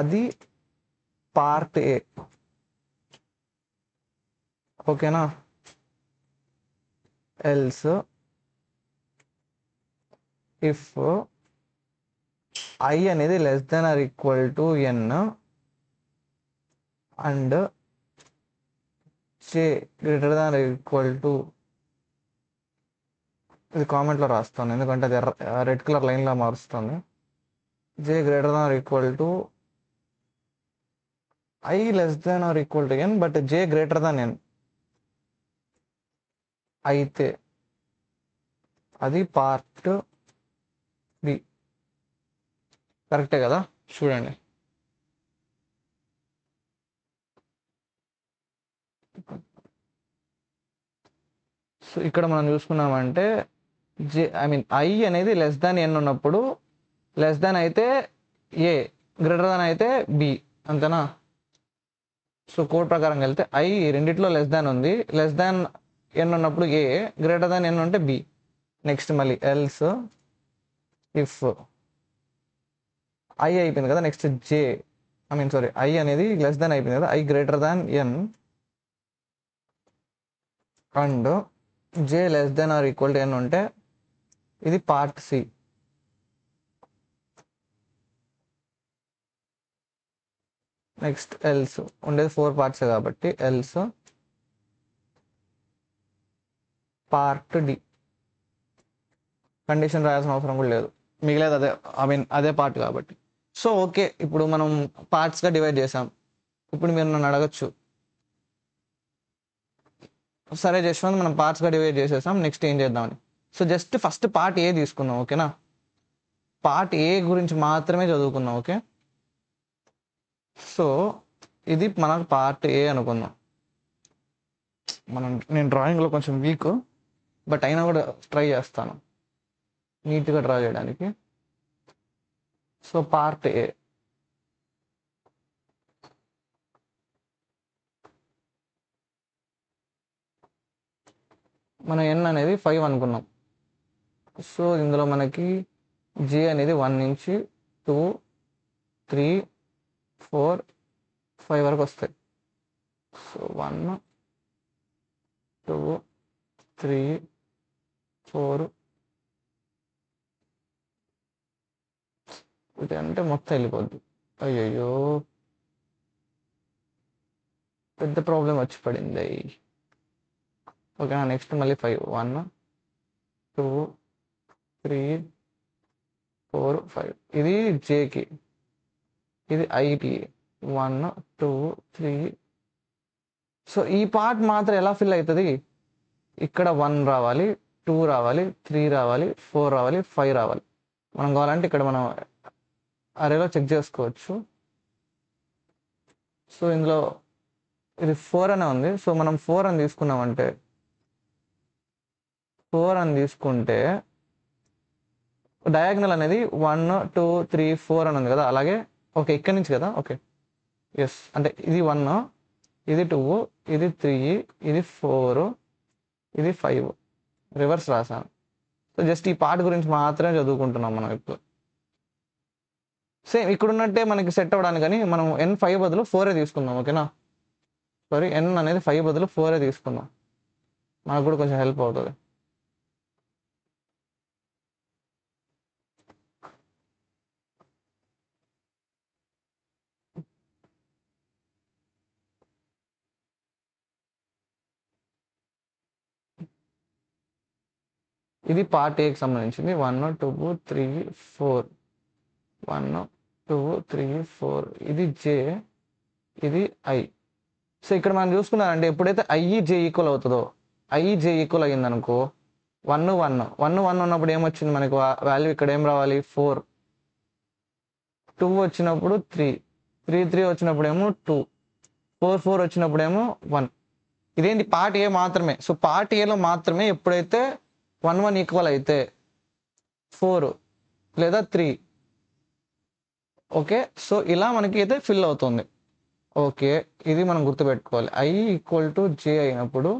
అది పార్ట్ ఏ. ఓకేనా. ఎల్స్ ఇఫ్ ఐ అనేది less than or equal to n and j greater than or equal to, ఇది కామెంట్లో రాస్తాను ఎందుకంటే అది రెడ్ కలర్ లైన్లో మారుస్తుంది. J greater than or equal to i less than or equal to n but J greater than ఎన్. అయితే అది part B. కరెక్టే కదా? చూడండి, సో ఇక్కడ మనం చూసుకున్నామంటే ఐ అనేది లెస్ దాన్ ఎన్ ఉన్నప్పుడు, లెస్ దాన్ అయితే ఏ, గ్రేటర్ దాన్ అయితే బి, అంతేనా? సో కోడ్ ప్రకారం వెళ్తే ఐ రెండిట్లో లెస్ దాన్ ఉంది, లెస్ దాన్ ఎన్ ఉన్నప్పుడు ఏ, గ్రేటర్ దాన్ ఎన్ ఉంటే బి. నెక్స్ట్ మళ్ళీ ఎల్స్ ఇఫ్ ఐ అయిపోయింది కదా, నెక్స్ట్ జే సారీ ఐ అనేది లెస్ దాన్ అయిపోయింది కదా, i greater than n and j less than or equal to n ఉంటే ఇది పార్ట్ సి. నెక్స్ట్ ఎల్స్ ఉండేది 4 పార్ట్స్ కాబట్టి ఎల్స్ పార్ట్ డి. కండిషన్ రాయాల్సిన అవసరం కూడా లేదు, మిగిలేదు అదే అదే పార్ట్ కాబట్టి. సో ఓకే, ఇప్పుడు మనం పార్ట్స్గా డివైడ్ చేసాం. ఇప్పుడు మీరు నన్ను అడగచ్చు, సరే జశ్వంత్ మనం పార్ట్స్గా డివైడ్ చేసేసాం, నెక్స్ట్ ఏం చేద్దామని. So just first part A తీసుకుందాం, ఓకేనా? పార్ట్ ఏ గురించి మాత్రమే చదువుకుందాం, ఓకే? సో ఇది మనకు పార్ట్ ఏ అనుకుందాం. నేను డ్రాయింగ్లో కొంచెం వీక్, బట్ అయినా కూడా ట్రై చేస్తాను నీట్గా డ్రా చేయడానికి. సో పార్ట్ ఏ, మన ఎన్ అనేది 5 అనుకున్నాం. సో ఇందులో మనకి జే అనేది 1 నుంచి 2, 3, 4, 5 వరకు వస్తాయి. సో 1, 2, 3, 4 ఇది అంటే మొత్తం వెళ్ళిపోద్ది. అయ్యయ్యో, పెద్ద ప్రాబ్లం వచ్చి పడింది. ఓకేనా? నెక్స్ట్ మళ్ళీ 5, 1, 2, 3, 4, 5 ఇది జేకి, ఇది ఐకి 1, 2, 3. సో ఈ పార్ట్ మాత్రం ఎలా ఫిల్ అవుతుంది? ఇక్కడ 1 రావాలి, 2 రావాలి, 3 రావాలి, 4 రావాలి, 5 రావాలి. మనం కావాలంటే ఇక్కడ మనం అరేలో చెక్ చేసుకోవచ్చు. సో ఇందులో ఇది 4 అనే ఉంది. సో మనం 4 అని తీసుకున్నామంటే 4 అని తీసుకుంటే డయాగ్నల్ అనేది 1, 2, 3, 4 అని ఉంది కదా, అలాగే ఓకే ఇక్కడి నుంచి కదా, ఓకే ఎస్, అంటే ఇది 1, ఇది 2, ఇది 3, ఇది 4, ఇది 5, రివర్స్ రాసాను. సో జస్ట్ ఈ పార్ట్ గురించి మాత్రమే చదువుకుంటున్నాం మనం ఇప్పుడు. సేమ్ ఇక్కడ ఉన్నట్టే మనకి సెట్ అవ్వడానికి కానీ మనం N5 బదులు 4 తీసుకుందాం, ఓకేనా? సారీ, N అనేది 5 బదులు 4 తీసుకుందాం, మనకు కూడా కొంచెం హెల్ప్ అవుతుంది. ఇది పార్ట్ ఏకి సంబంధించింది. 1, 2, 3, 4, 1, 2, 3, 4 ఇది జే, ఇది ఐ. సో ఇక్కడ మనం చూసుకున్నారంటే ఎప్పుడైతే ఐజే ఈక్వల్ అవుతుందో, ఐజే ఈక్వల్ అయ్యింది అనుకో, 1, 1, 1, 1 ఉన్నప్పుడు ఏమొచ్చింది మనకు వాల్యూ? ఇక్కడ ఏం రావాలి? 4. 2 వచ్చినప్పుడు 3, 3, 3 వచ్చినప్పుడు ఏమో 2, 4, 4 వచ్చినప్పుడు ఏమో 1. ఇదేంటి? పార్ట్ ఏ మాత్రమే. సో పార్ట్ ఏలో మాత్రమే ఎప్పుడైతే 1, 1 ఈక్వల్ అయితే 4 లేదా 3, ఓకే. సో ఇలా మనకి అయితే ఫిల్ అవుతుంది, ఓకే. ఇది మనం గుర్తుపెట్టుకోవాలి. ఐ ఈక్వల్ టు జే అయినప్పుడు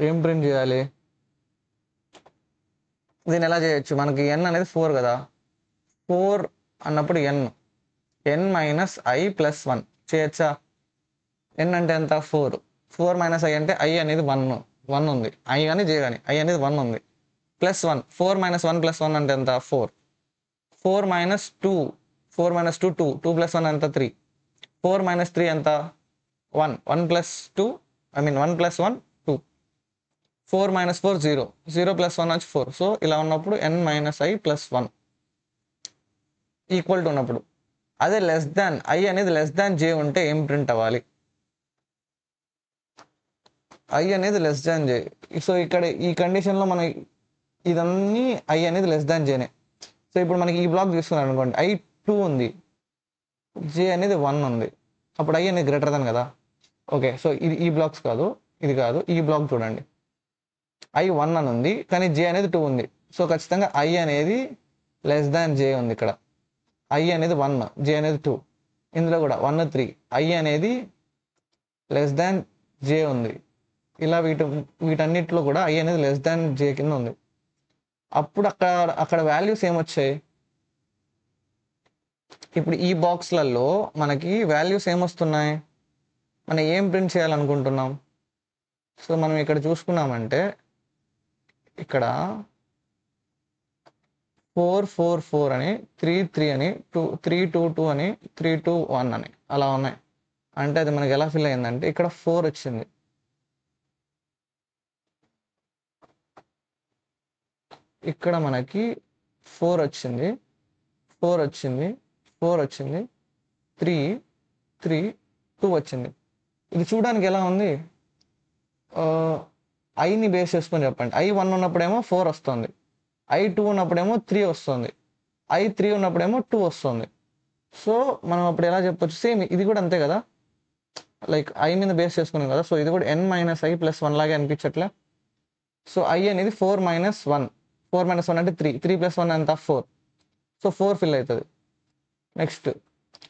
ఏం ప్రింట్ చేయాలి? దీన్ని ఎలా చేయొచ్చు? మనకి ఎన్ అనేది 4 కదా, 4 అన్నప్పుడు ఎన్ మైనస్ ఐ ప్లస్ 1 చేయొచ్చా? ఎన్ అంటే ఎంత? 4. 4 మైనస్ ఐ అంటే ఐ అనేది 1 ఉంది, ఐ కానీ జే కానీ ఐ అనేది 1 ఉంది, ప్లస్ 1. 4 మైనస్ 1 ప్లస్ 1 అంటే ఎంత? 4. 4 మైనస్ 2, 4 మైనస్ 2 2, 2 ప్లస్ 1 ఎంత? 3. 4 మైనస్ 3 ఎంత? 1. 1 ప్లస్ 2 1 ప్లస్ 1 2. 4 మైనస్ 4 0, 0 ప్లస్ 1 వచ్చి 4. సో ఇలా ఉన్నప్పుడు n minus i plus 1 equal to ఉన్నప్పుడు. అదే లెస్ దాన్ ఐ అనేది లెస్ దాన్ జే ఉంటే ఏం ప్రింట్ అవ్వాలి? ఐ అనేది లెస్ దాన్ జే. సో ఇక్కడ ఈ కండిషన్లో మనం ఇదన్నీ ఐ అనేది లెస్ దాన్ జేనే. సో ఇప్పుడు మనకి ఈ బ్లాక్ తీసుకున్నాను అనుకోండి, ఐ 2 ఉంది, జే అనేది 1 ఉంది, అప్పుడు ఐ అనేది గ్రేటర్ దాన్ కదా. ఓకే, సో ఇది ఈ బ్లాక్స్ కాదు, ఇది కాదు, ఈ బ్లాక్ చూడండి, ఐ 1 అని ఉంది కానీ జే అనేది 2 ఉంది. సో ఖచ్చితంగా ఐ అనేది లెస్ దాన్ జే ఉంది ఇక్కడ. ఐ అనేది 1, జే అనేది 2. ఇందులో కూడా 1 3, ఐ అనేది లెస్ దాన్ జే ఉంది. ఇలా వీటన్నిటిలో కూడా ఐ అనేది లెస్ దాన్ జే కింద ఉంది. అప్పుడు అక్కడ వాల్యూస్ ఏమొచ్చాయి? ఇప్పుడు ఈ బాక్స్లలో మనకి వాల్యూస్ ఏమొస్తున్నాయి? మనం ఏం ప్రింట్ చేయాలనుకుంటున్నాం? సో మనం ఇక్కడ చూసుకున్నామంటే ఇక్కడ 4 4 4 అని, 3 3 అని, 3 2 2 అని, 3 2 1 అని అలా ఉన్నాయి. అంటే అది మనకి ఎలా ఫిల్ అయిందంటే ఇక్కడ 4 వచ్చింది, ఇక్కడ మనకి 4 వచ్చింది, 4 వచ్చింది, 4 వచ్చింది, 3 3 2 వచ్చింది. ఇది చూడడానికి ఎలా ఉంది? ఐని బేస్ చేసుకొని చెప్పండి. ఐ 1 ఉన్నప్పుడేమో 4 వస్తుంది, ఐ 2 ఉన్నప్పుడేమో 3 వస్తుంది, ఐ 3 ఉన్నప్పుడేమో 2 వస్తుంది. సో మనం అప్పుడు ఎలా చెప్పొచ్చు? సేమ్ ఇది కూడా అంతే కదా, లైక్ ఐ మీద బేస్ చేసుకున్నాం కదా. సో ఇది కూడా n - i + 1 లాగే అనిపించట్లే. సో ఐ అనేది 4 - 1, 4 - 1 అంటే 3, 3 + 1 ఎంత? 4. సో 4 ఫిల్ అవుతుంది. నెక్స్ట్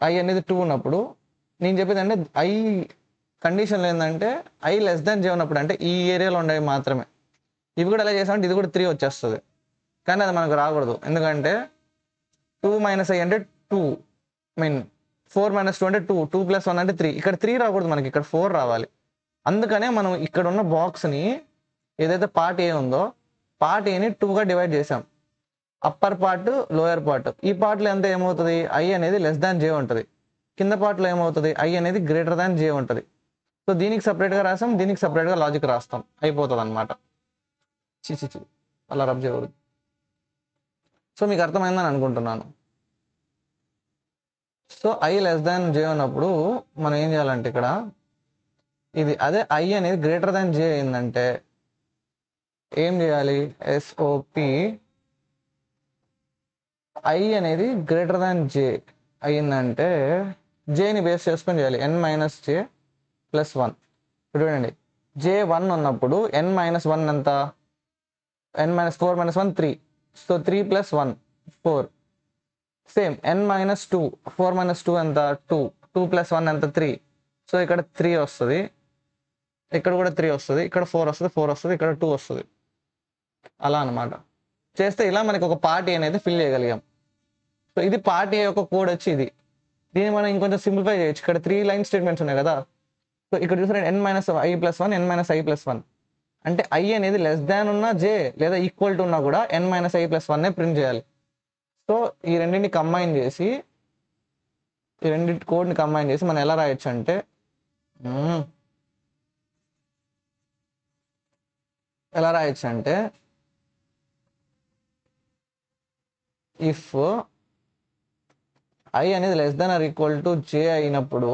ఐ అనేది 2 ఉన్నప్పుడు నేను చెప్పేది అంటే ఐ కండిషన్లో ఏంటంటే ఐ లెస్ దాన్ జే ఉన్నప్పుడు, అంటే ఈ ఏరియాలో ఉండేవి మాత్రమే. ఇవి కూడా ఎలా చేసామంటే ఇది కూడా 3 వచ్చేస్తుంది, కానీ అది మనకు రాకూడదు. ఎందుకంటే 2 - i అంటే 2, మీన్ 4 - 2 అంటే 2, 2 + 1 అంటే 3. ఇక్కడ 3 రాకూడదు, మనకి ఇక్కడ 4 రావాలి. అందుకనే మనం ఇక్కడ ఉన్న బాక్స్ని ఏదైతే పార్ట్ ఏ ఉందో పార్ట్ ఏని 2గా డివైడ్ చేసాం, అప్పర్ పార్ట్ లోయర్ పార్ట్. ఈ పార్ట్లో ఎంత ఏమవుతుంది? ఐ అనేది లెస్ దాన్ జే ఉంటుంది. కింద పార్ట్లో ఏమవుతుంది? ఐ అనేది గ్రేటర్ దాన్ జే ఉంటుంది. సో దీనికి సపరేట్గా రాసాం, దీనికి సపరేట్గా లాజిక్ రాస్తాం, అయిపోతుంది అనమాట. చి అలా రబ్ చేయకూడదు. సో మీకు అర్థమైందని అనుకుంటున్నాను. సో ఐ లెస్ దాన్ జే ఉన్నప్పుడు మనం ఏం చేయాలంటే ఇక్కడ ఇది అదే ఐ అనేది గ్రేటర్ దాన్ జే అయిందంటే ఏం చేయాలి? ఎస్ఓపి ఐ అనేది గ్రేటర్ దాన్ జే అయ్యిందంటే జేని బేస్ చేసుకొని చేయాలి, n - j + 1. చూడండి, జే 1 ఉన్నప్పుడు n - 1 ఎంత? n - 4 - 1 3. సో 3 + 1 4. సేమ్ n - 2, 4 - 2 ఎంత? 2, 2 + 1 ఎంత? 3. సో ఇక్కడ 3 వస్తుంది, ఇక్కడ కూడా 3 వస్తుంది, ఇక్కడ 4 వస్తుంది, 4 వస్తుంది, ఇక్కడ 2 వస్తుంది. అలా అనమాట చేస్తే ఇలా మనకి ఒక పార్ట్ ఏ అనేది ఫిల్ చేయగలిగాం. సో ఇది పార్ట్ ఏ యొక్క కోడ్ వచ్చి ఇది. దీన్ని మనం ఇంకొంచెం సింప్లిఫై చేయొచ్చు. ఇక్కడ 3 లైన్ స్టేట్మెంట్స్ ఉన్నాయి కదా. సో ఇక్కడ చూసారంటే n - i + 1, n - i + 1 అంటే ఐ అనేది లెస్ దాన్ ఉన్నా జే లేదా ఈక్వల్ టు ఉన్నా కూడా n - i + 1 ప్రింట్ చేయాలి. సో ఈ రెండింటిని కంబైన్ చేసి, ఈ రెండింటి కోడ్ని కంబైన్ చేసి మనం ఎలా రాయొచ్చు అంటే ఇఫ్ ఐ అనేది less than or equal to j అయినప్పుడు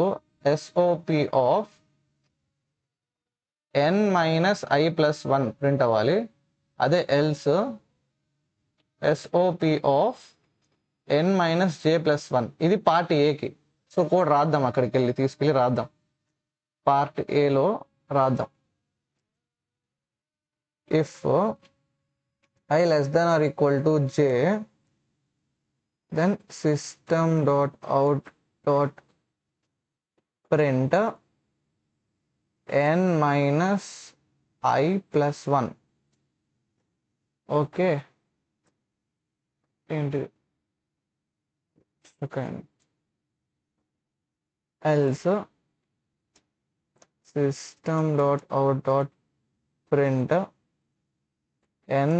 SOP of n - i + 1 print అవ్వాలి. అదే else SOP of n - j + 1. ఇది పార్ట్ ఏకి. సో కోడ్ రాద్దాం, అక్కడికి వెళ్ళి తీసుకెళ్ళి రాద్దాం, పార్ట్ ఏలో రాద్దాం. If i less than or equal to J then system.out.print n - i + 1. Okay, ఏంటి else system.out.print n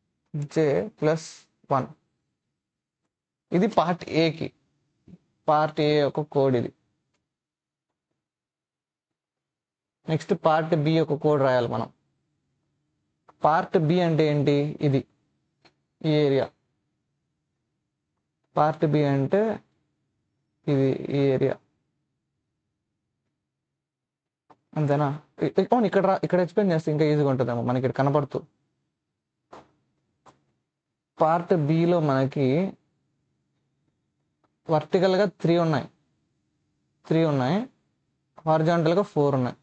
- j + 1. ఇది పార్ట్ ఏకి, పార్ట్ ఏ యొక్క కోడ్ ఇది. నెక్స్ట్ పార్ట్ బి యొక్క కోడ్ రాయాలి మనం. పార్ట్ బి అంటే ఏంటి? ఇది ఈ ఏరియా. పార్ట్ బి అంటే ఇది ఈ ఏరియా. అంతేనా? అవును, ఇక్కడ ఎక్స్ప్లెయిన్ చేస్తే ఇంకా ఈజీగా ఉంటుందేమో మనకి ఇక్కడ కనపడుతూ. పార్ట్ బిలో మనకి వర్టికల్గా 3 ఉన్నాయి, 3 ఉన్నాయి, హారిజాంటల్గా 4 ఉన్నాయి.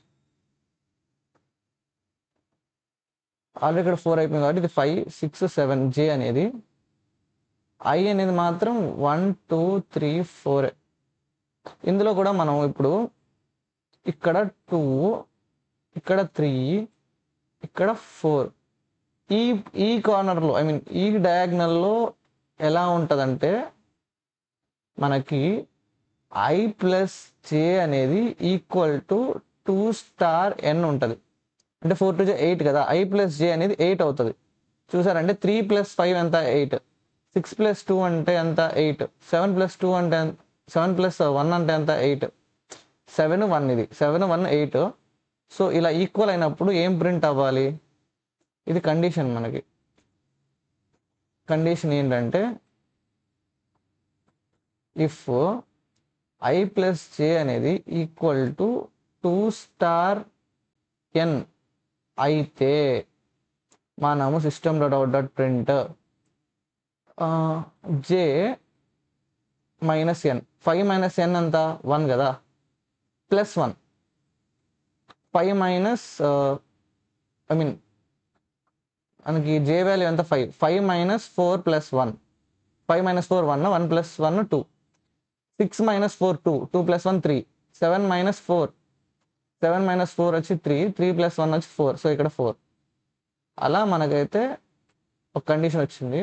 ఆల్రెడీ ఇక్కడ 4 అయిపోయింది కాబట్టి ఇది 5, 6, 7 జే అనేది. ఐ అనేది మాత్రం 1, 2, 3, 4. ఇందులో కూడా మనం ఇప్పుడు ఇక్కడ 2, ఇక్కడ 3, ఇక్కడ 4 ఈ ఈ కార్నర్లో ఐ మీన్ ఈ డయాగ్నల్లో ఎలా ఉంటుందంటే మనకి ఐ ప్లస్ జే అనేది ఈక్వల్ టు 2 ఉంటుంది. అంటే 4 to 8 కదా, ఐ ప్లస్ జే అనేది 8 అవుతుంది. చూసారంటే 3 + 5 ఎంత 8, 6 + 2 అంటే ఎంత 8, 7 + 2 అంటే 7 + 1 అంటే ఎంత 8, 7, 1 ఇది 7, 1, 8. సో ఇలా ఈక్వల్ అయినప్పుడు ఏం ప్రింట్ అవ్వాలి? ఇది కండిషన్. మనకి కండిషన్ ఏంటంటే ఇఫ్ ఐ ప్లస్ జే అనేది ఈక్వల్ టు 2n అయితే మనము system.out.print జే మైనస్ ఎన్, 5 - n అంత 1 కదా, +1, 5 మైనస్ ఐ మీన్ మనకి జే వాల్యూ ఎంత 5, 5 - 4 + 1, 5 - 4 1, 1 + 1 2, 6 - 4 2, 2 + 1 3, 7 - 4, 7 - 4 వచ్చి 3, 3 + 1 వచ్చి 4. సో ఇక్కడ 4. అలా మనకైతే ఒక కండిషన్ వచ్చింది.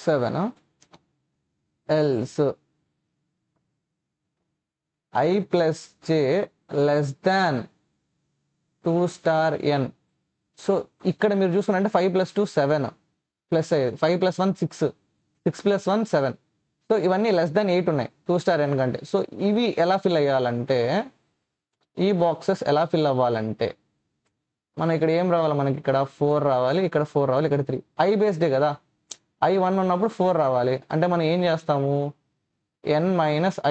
7 else I plus j less than 2n. So ఇక్కడ మీరు చూసుకున్నారంటే 5 + 2 7 ప్లస్ అయ్యేది, 5 + 1 6, 6 + 1 7. సో ఇవన్నీ లెస్ దాన్ 8 ఉన్నాయి 2n కంటే. సో ఇవి ఎలా ఫిల్ అయ్యాలంటే, ఈ బాక్సెస్ ఎలా ఫిల్ అవ్వాలంటే మనం ఇక్కడ ఏం రావాలి, మనకి ఇక్కడ 4 రావాలి, ఇక్కడ 4 రావాలి, ఇక్కడ 3. ఐ బేస్డే కదా, ఐ 1 ఉన్నప్పుడు 4 రావాలి. అంటే మనం ఏం చేస్తాము, n -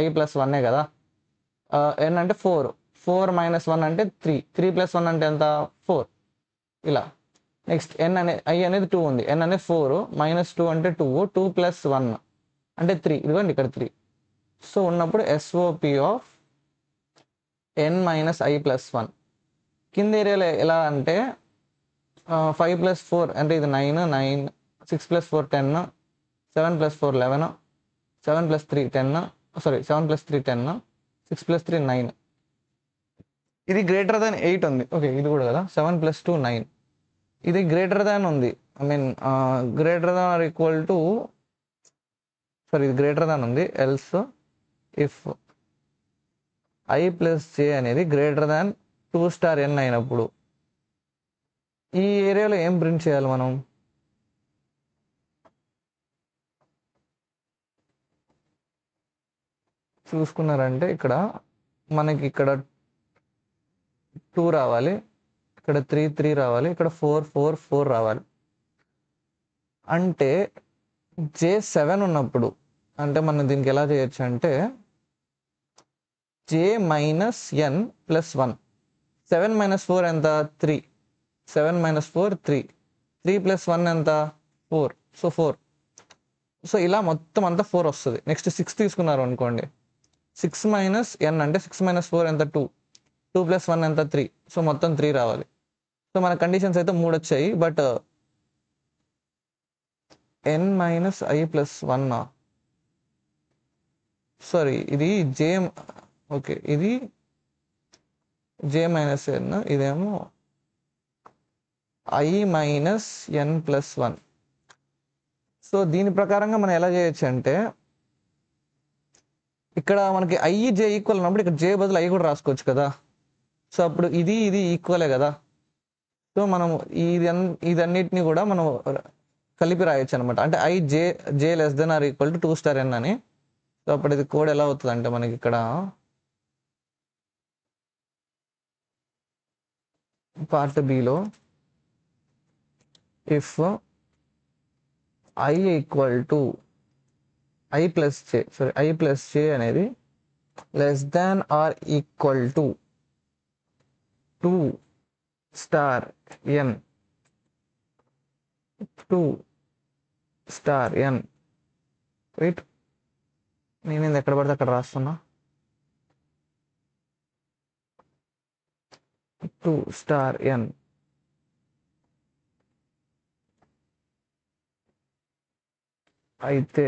i + 1 కదా, n అంటే 4, 4 - 1 అంటే 3, 3 + 1 అంటే ఎంత 4. ఇలా నెక్స్ట్ n అనే i అనేది 2 ఉంది, n అనేది 4, -2 అంటే 2, 2 + 1 అంటే 3, ఇదిగోండి ఇక్కడ 3. సో ఉన్నప్పుడు SOP ఆఫ్ n - i + 1. కింద ఏరియాలో ఎలా అంటే 5 + 4 అంటే ఇది 9, 9, 6 + 4 10, 7 + 4 11, 7 + 3 10, సారీ 7 + 3 10, 6 + 3 9. ఇది గ్రేటర్ దాన్ 8 ఉంది. ఓకే, ఇది కూడా కదా, 7 + 2 9. ఇది గ్రేటర్ దాన్ ఉంది, I mean greater than or equal to, sorry ఇది గ్రేటర్ దాన్ ఉంది. Else if i plus j అనేది గ్రేటర్ దాన్ 2n అయినప్పుడు ఈ ఏరియాలో ఏం ప్రింట్ చేయాలి మనం? చూసుకున్నారంటే ఇక్కడ మనకి ఇక్కడ 2 రావాలి, ఇక్కడ 3 3 రావాలి, ఇక్కడ 4 4 4 రావాలి. అంటే J7 ఉన్నప్పుడు అంటే మనం దీనికి ఎలా చేయొచ్చు అంటే J - n + 1, 7 - 4 ఎంత 3, 7 - 4 3, 3 + 1 ఎంత 4, సో 4. సో ఇలా మొత్తం అంతా 4 వస్తుంది. నెక్స్ట్ 6 తీసుకున్నారు అనుకోండి, 6 - n అంటే 6 - 4 ఎంత 2, 2 + 1 ఎంత 3, సో మొత్తం 3 రావాలి. సో మన కండిషన్స్ అయితే 3 వచ్చాయి. బట్ n - i + 1, సారీ ఇది J, ఓకే ఇది J - n, ఇదేమో i - n + 1. సో దీని ప్రకారంగా మనం ఎలా చేయొచ్చు అంటే ఇక్కడ మనకి i j ఈక్వల్ ఉన్నప్పుడు ఇక్కడ j బదులు i కూడా రాసుకోవచ్చు కదా. సో అప్పుడు ఇది ఈక్వలే కదా. సో మనం ఇదన్నిటిని కూడా మనం కలిపి రాయొచ్చు అనమాట. అంటే i j less than or equal to 2n అని. సో అప్పుడు ఇది కోడ్ ఎలా అవుతుంది అంటే మనకి ఇక్కడ పార్ట్ బిలో if i equal to i plus j అనేది less than or equal to 2 star n 2 star n. Wait, నేను ఎక్కడ పడితే అక్కడ రాస్తున్నా. 2 star n అయితే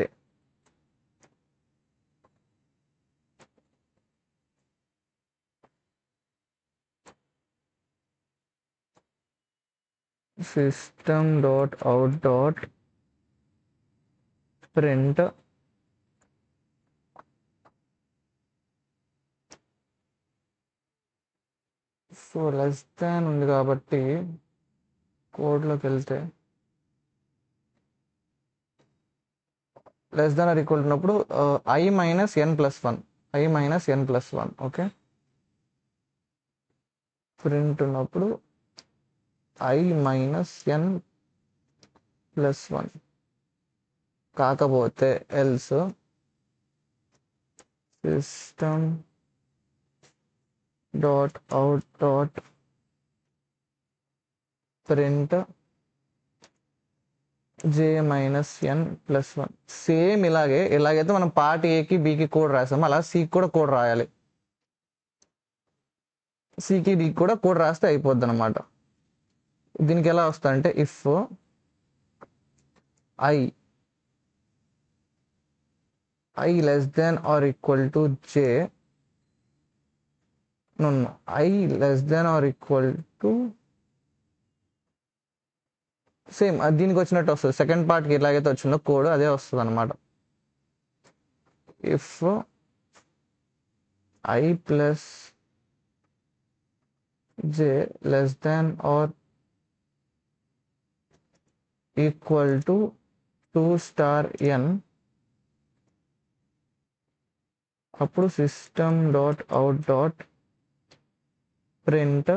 system dot out dot print so less than ఉంది కాబట్టి కోడ్లోకి వెళ్తే లెస్ దాన్ ఆర్ ఈక్వల్ ఉన్నప్పుడు i minus n plus one okay. Print ఉన్నప్పుడు i minus n plus one కాకపోతే else system dot out dot print j minus n plus one. Same ఇలాగైతే మనం part ఏకి బికి కోడ్ రాసాము అలా సికి కూడా కోడ్ రాయాలి. సికి డికి కూడా కోడ్ రాస్తే అయిపోద్ది అనమాట. దీనికి ఎలా వస్తుందంటే if i less than or equal to J I less than or equal to same దీనికి వచ్చినట్టు వస్తుంది. సెకండ్ పార్ట్కి ఎలాగైతే వచ్చిందో కోడ్ అదే వస్తుంది అనమాట. If i plus j less than or equal to 2 star n అప్పుడు system dot out dot print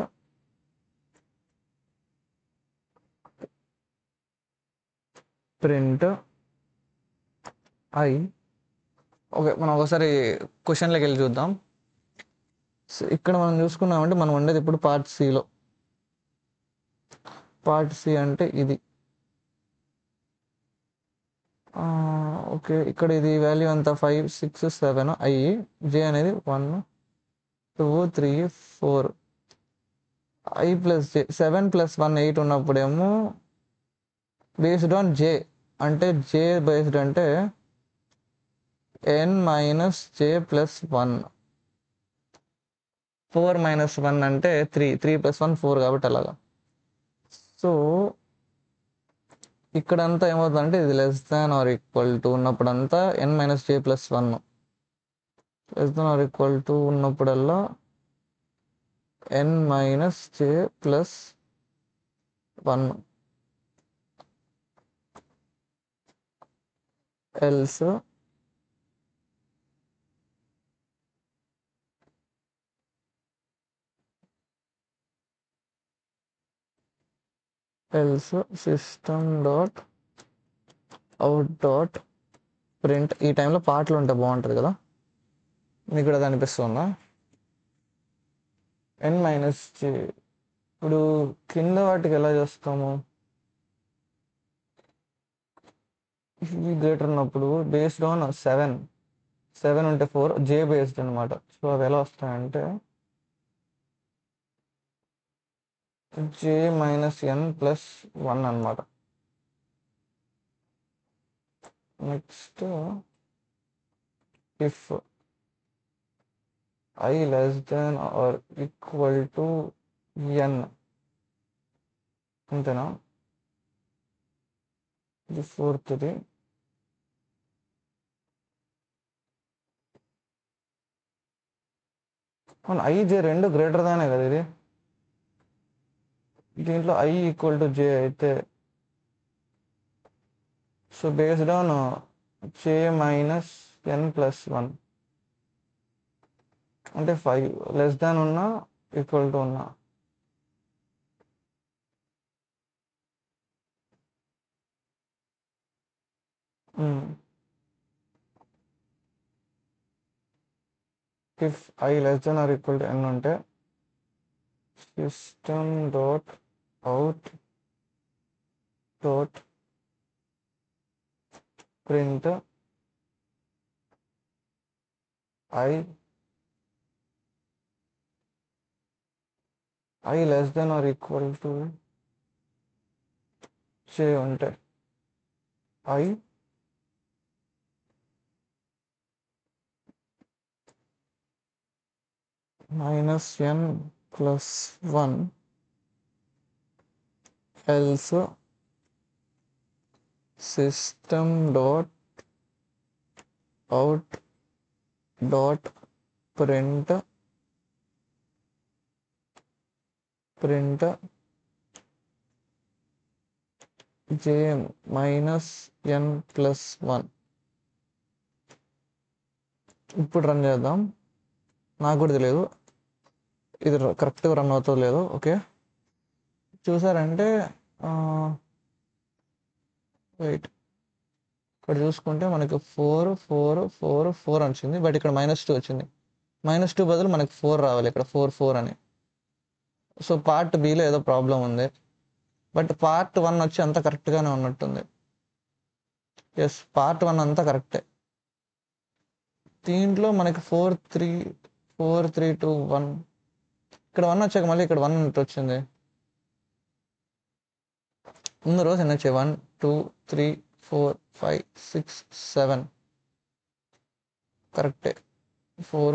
i. Okay, మనం ఒకసారి క్వశ్చన్లోకి వెళ్ళి చూద్దాం. ఇక్కడ మనం చూసుకున్నామంటే మనం ఉండేది ఇప్పుడు పార్ట్ సిలో. పార్ట్ సి అంటే ఇది. ఓకే, ఇక్కడ ఇది వాల్యూ అంతా 5 6 7 అయ్యి జే అనేది 1 2 3 4 ఐ ప్లస్ జే 7 ప్లస్ 1 8 ఉన్నప్పుడేమో బేస్డ్ ఆన్ జే అంటే జే బేస్డ్ అంటే ఎన్ మైనస్ జే ప్లస్ 1 4 మైనస్ 1 అంటే 3 ప్లస్ 1 4 కాబట్టి అలాగా. సో ఇక్కడంతా ఏమవుతుందంటే ఇది less than or equal to ఉన్నప్పుడంతా n minus j plus 1 less than or equal to ఉన్నప్పుడల్లా n minus j plus 1 else system dot out dot print. ఈ టైంలో పాటలు ఉంటే బాగుంటుంది కదా, మీకు కూడా అది అనిపిస్తుందా? ఎన్ మైనస్ జే ఇప్పుడు కింద వాటికి ఎలా చేస్తాము? ఈ గ్రేటర్ ఉన్నప్పుడు బేస్డ్ ఆన్ 7 ఉంటే 4 జే బేస్డ్ అనమాట. సో అవి ఎలా వస్తాయంటే జే మైనస్ ఎన్ ప్లస్ 1 అనమాట. Next if i less than or equal to n అంతేనా? ఇది ఫోర్త్ది. ఐ జే రెండు గ్రేటర్ దానే కదా ఇది. దీంట్లో ఐ ఈక్వల్ టు జే అయితే so based on j minus n plus 1 అంటే 5 లెస్ దాన్ ఉన్నా ఈక్వల్ టు ఉన్నా if i less than or equal to n ఉంటే system dot out dot print i less than or equal to j ఉంటే i minus n plus 1 else system dot out dot print j minus n plus 1. ఇప్పుడు run చేద్దాం. నాకు కూడా తెలియదు ఇది కరెక్ట్గా run అవుతుందో లేదో. ఓకే, చూసారంటే వెయిట్, ఇక్కడ చూసుకుంటే మనకి 4 వచ్చింది, బట్ ఇక్కడ -2 వచ్చింది. -2 బదులు మనకి 4 రావాలి, ఇక్కడ 4 అని. సో పార్ట్ బిలో ఏదో ప్రాబ్లం ఉంది, బట్ పార్ట్ 1 వచ్చి అంతా కరెక్ట్గానే ఉన్నట్టుంది. ఎస్, పార్ట్ 1 అంతా కరెక్టే. దీంట్లో మనకి 4 3 2 1, ఇక్కడ 1 వచ్చాక మళ్ళీ ఇక్కడ 1 వచ్చింది. ముందు రోజు ఎన్ని వచ్చాయి? 1 2 3 4 5 6 7 కరెక్టే. 4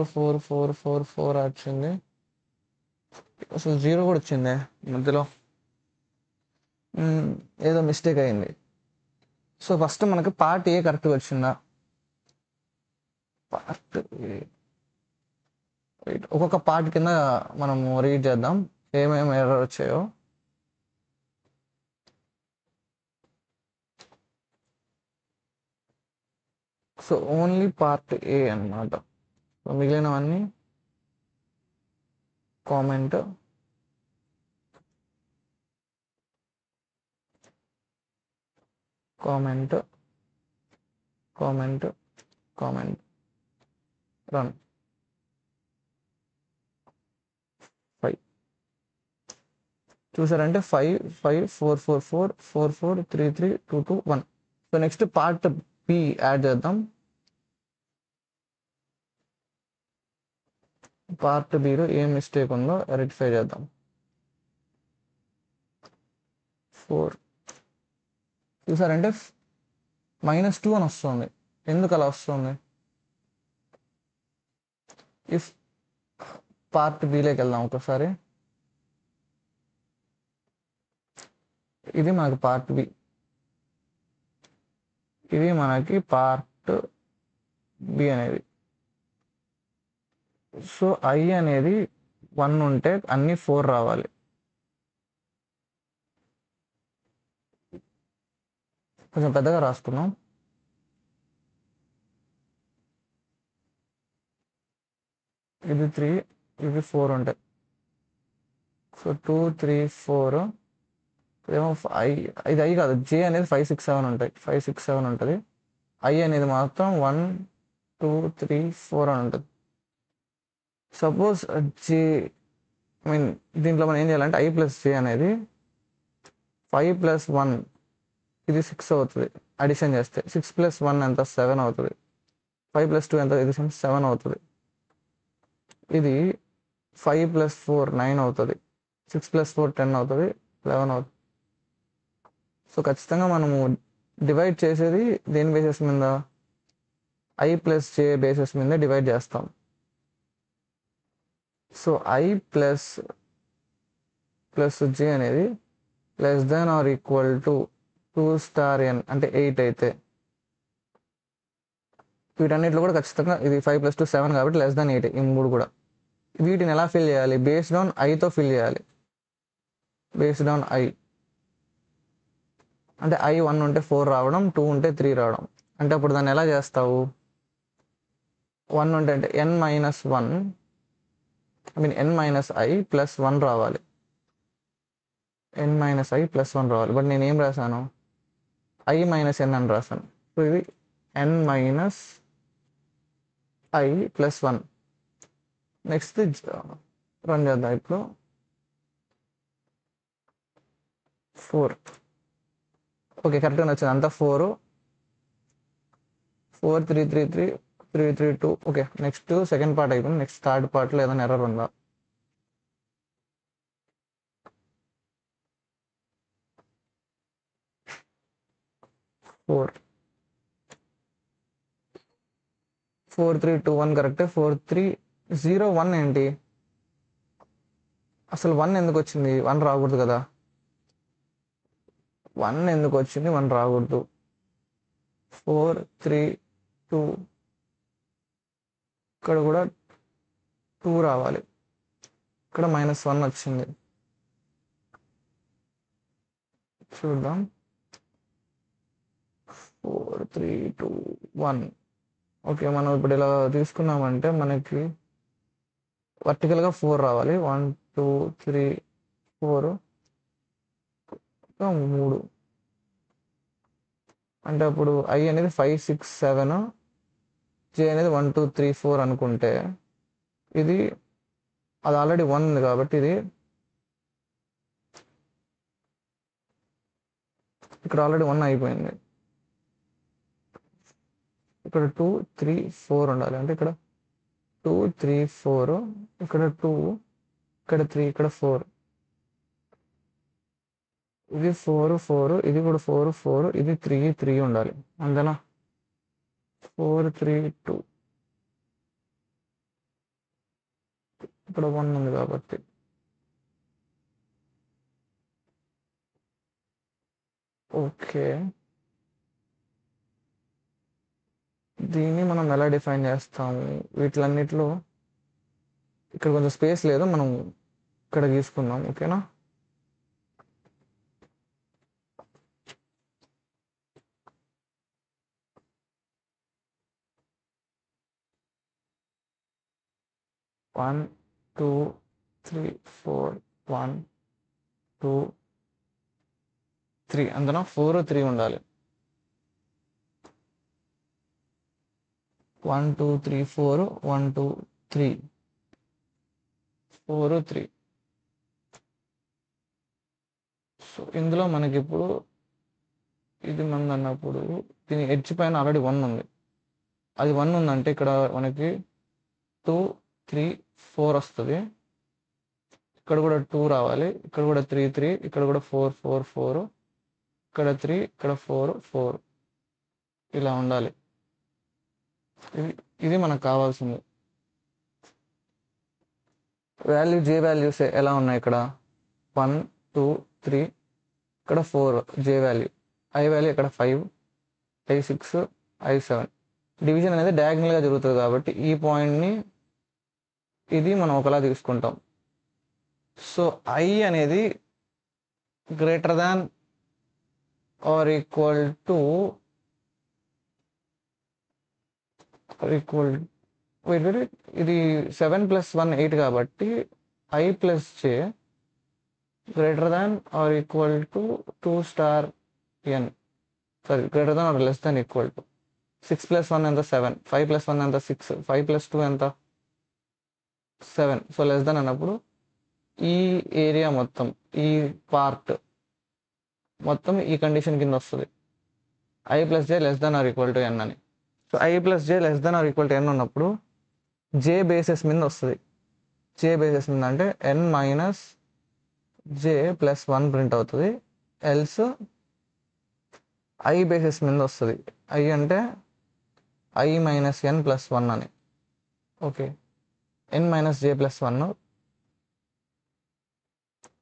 వచ్చింది. అసలు 0 కూడా వచ్చింది మధ్యలో, ఏదో మిస్టేక్ అయింది. సో ఫస్ట్ మనకి పార్ట్ ఏ కరెక్ట్గా వచ్చిందా? పార్ట్ ఏ, ఒక్కొక్క పార్ట్ కింద మనము రీడ్ చేద్దాం ఏమేమి ఎర్రర్ వచ్చాయో. సో ఓన్లీ పార్ట్ ఏ అన్నమాట. సో మిగిలినవన్నీ కామెంట్ రన్ 5. చూసారంటే 5 5 4 4 4 4 4 3 3 2 2 1. So next part B add చేద్దాం. పార్ట్ బిలో ఏం మిస్టేక్ ఉందో రెక్టిఫై చేద్దాం. 4 చూసారంటే -2 అని వస్తుంది. ఎందుకు అలా వస్తుంది? ఇఫ్ పార్ట్ బిలోకి వెళ్దాం ఒకసారి. ఇది మనకి పార్ట్ బి, ఇది మనకి పార్ట్ బి అనేది. సో ఐ అనేది 1 ఉంటే అన్ని 4 రావాలి. కొంచెం పెద్దగా రాసుకున్నాం. ఇది 3, ఇది 4 ఉంటాయి. సో 2 3 4 ఏమో ఇది ఐ కాదు, జే అనేది 5 6 7 ఉంటాయి. 5 6 7 ఉంటుంది. ఐ అనేది మాత్రం 1 2 3 4 అని ఉంటుంది. సపోజ్ జే, దీంట్లో మనం ఏం చేయాలంటే ఐ ప్లస్ జే అనేది 5 + 1 ఇది 6 అవుతుంది. అడిషన్ చేస్తే 6 + 1 ఎంత? 7 అవుతుంది. 5 + 2 ఎంత? ఇది 7 అవుతుంది. ఇది 5 + 4 9 అవుతుంది. 6 + 4 10 అవుతుంది. 11 అవుతుంది. సో ఖచ్చితంగా మనము డివైడ్ చేసేది దేని బేసిస్ మీద? ఐ ప్లస్ జే బేసిస్ మీద డివైడ్ చేస్తాం. సో ఐ ప్లస్ జే అనేది <= 2 అంటే 8 అయితే, వీటన్నిటిలో కూడా ఖచ్చితంగా ఇది 5 + 2 7 కాబట్టి <8. ఈ 3 కూడా వీటిని ఎలా ఫిల్ చేయాలి? బేస్డ్ ఆన్ ఐతో ఫిల్ చేయాలి. బేస్డ్ ఆన్ ఐ అంటే ఐ 1 ఉంటే 4 రావడం, 2 ఉంటే 3 రావడం. అంటే అప్పుడు దాన్ని ఎలా చేస్తావు? 1 ఉంటే అంటే n - 1 n - i + 1 రావాలి. n - i + 1 రావాలి. బట్ నేను ఏం రాశాను? i - n అని రాశాను. సో ఇది n - i + 1. నెక్స్ట్ రన్ చేద్దాం ఇప్పుడు 4. ఓకే, కరెక్ట్గా వచ్చింది అంతా 4 4 3 3 3 3 3 2. ఓకే, నెక్స్ట్ సెకండ్ పార్ట్ అయిపోయింది. నెక్స్ట్ థర్డ్ పార్ట్లో ఏదైనా ఎర్రర్ ఉందా? ఫోర్ 4 3 2 1 కరెక్టే. 4 3 0 1 ఏంటి? అసలు 1 ఎందుకు వచ్చింది? 1 రాకూడదు కదా. 1 ఎందుకు వచ్చింది? 1 రాకూడదు. 4 3 2 ఇక్కడ కూడా 2 రావాలి. ఇక్కడ -1 వచ్చింది. చూద్దాం. 4 3 2 1. ఓకే, మనం ఇప్పుడు ఇలా తీసుకున్నామంటే మనకి వర్టికల్గా 4 రావాలి. 1 2 3 4 3. అంటే అప్పుడు I అనేది 5 6 7, J అనేది 1 2 3 4 అనుకుంటే ఇది అది ఆల్రెడీ 1 ఉంది కాబట్టి ఇది ఇక్కడ ఆల్రెడీ 1 అయిపోయింది. ఇక్కడ 2 3 4 ఉండాలి. అంటే ఇక్కడ 2 3 4, ఇక్కడ 2, ఇక్కడ 3, ఇక్కడ 4. ఇది 4 4, ఇది కూడా 4 4, ఇది 3 3 ఉండాలి. అంతేనా? 4 3 2. ఇక్కడ 1 ఉంది కాబట్టి ఓకే. దీన్ని మనం ఎలా డిఫైన్ చేస్తాము? వీటిలన్నిటిలో ఇక్కడ కొంచెం స్పేస్ లేదు, మనం ఇక్కడ తీసుకుందాం. ఓకేనా? వన్ 2 3 4 1 2 3. అందులో 4 3 ఉండాలి. 1 2 3 4 1 2 3 4 3. సో ఇందులో మనకి ఇప్పుడు ఇది మంది అన్నప్పుడు దీని ఎడ్జ్ పైన ఆల్రెడీ 1 ఉంది. అది 1 ఉందంటే ఇక్కడ మనకి 2 3 4 వస్తుంది. ఇక్కడ కూడా 2 రావాలి. ఇక్కడ కూడా 3 3, ఇక్కడ కూడా 4 4 4, ఇక్కడ 3, ఇక్కడ 4 4. ఇలా ఉండాలి. ఇది మనకు కావాల్సింది. J వాల్యూస్ ఎలా ఉన్నాయి? ఇక్కడ 1 2 3, ఇక్కడ 4 J వాల్యూ. I వాల్యూ ఇక్కడ 5, I 6, I 7. డివిజన్ అనేది డయాగ్నల్గా జరుగుతుంది కాబట్టి ఈ పాయింట్ని ఇది మనం ఒకలా తీసుకుంటాం. సో I అనేది greater than or equal to ఇది 7 + 1 8 కాబట్టి I + J greater than or equal to 2 star n. Sorry, greater than are less than equal to 6 + 1 ఎంత? 7. 5 + 1 ఎంత? 6. 5 + 2 ఎంత? 7. సో లెస్ దాన్ అన్నప్పుడు ఈ ఏరియా మొత్తం, ఈ పార్ట్ మొత్తం ఈ కండిషన్ కింద వస్తుంది. I + J less than or equal to n అని. So I + J less than or equal to n ఉన్నప్పుడు J బేసిస్ మీద వస్తుంది. J బేసిస్ మీద అంటే n - J + 1 ప్రింట్ అవుతుంది. ఎల్స్ I బేసిస్ మీద వస్తుంది. I అంటే I - n + 1 అని. Okay, n - J + 1.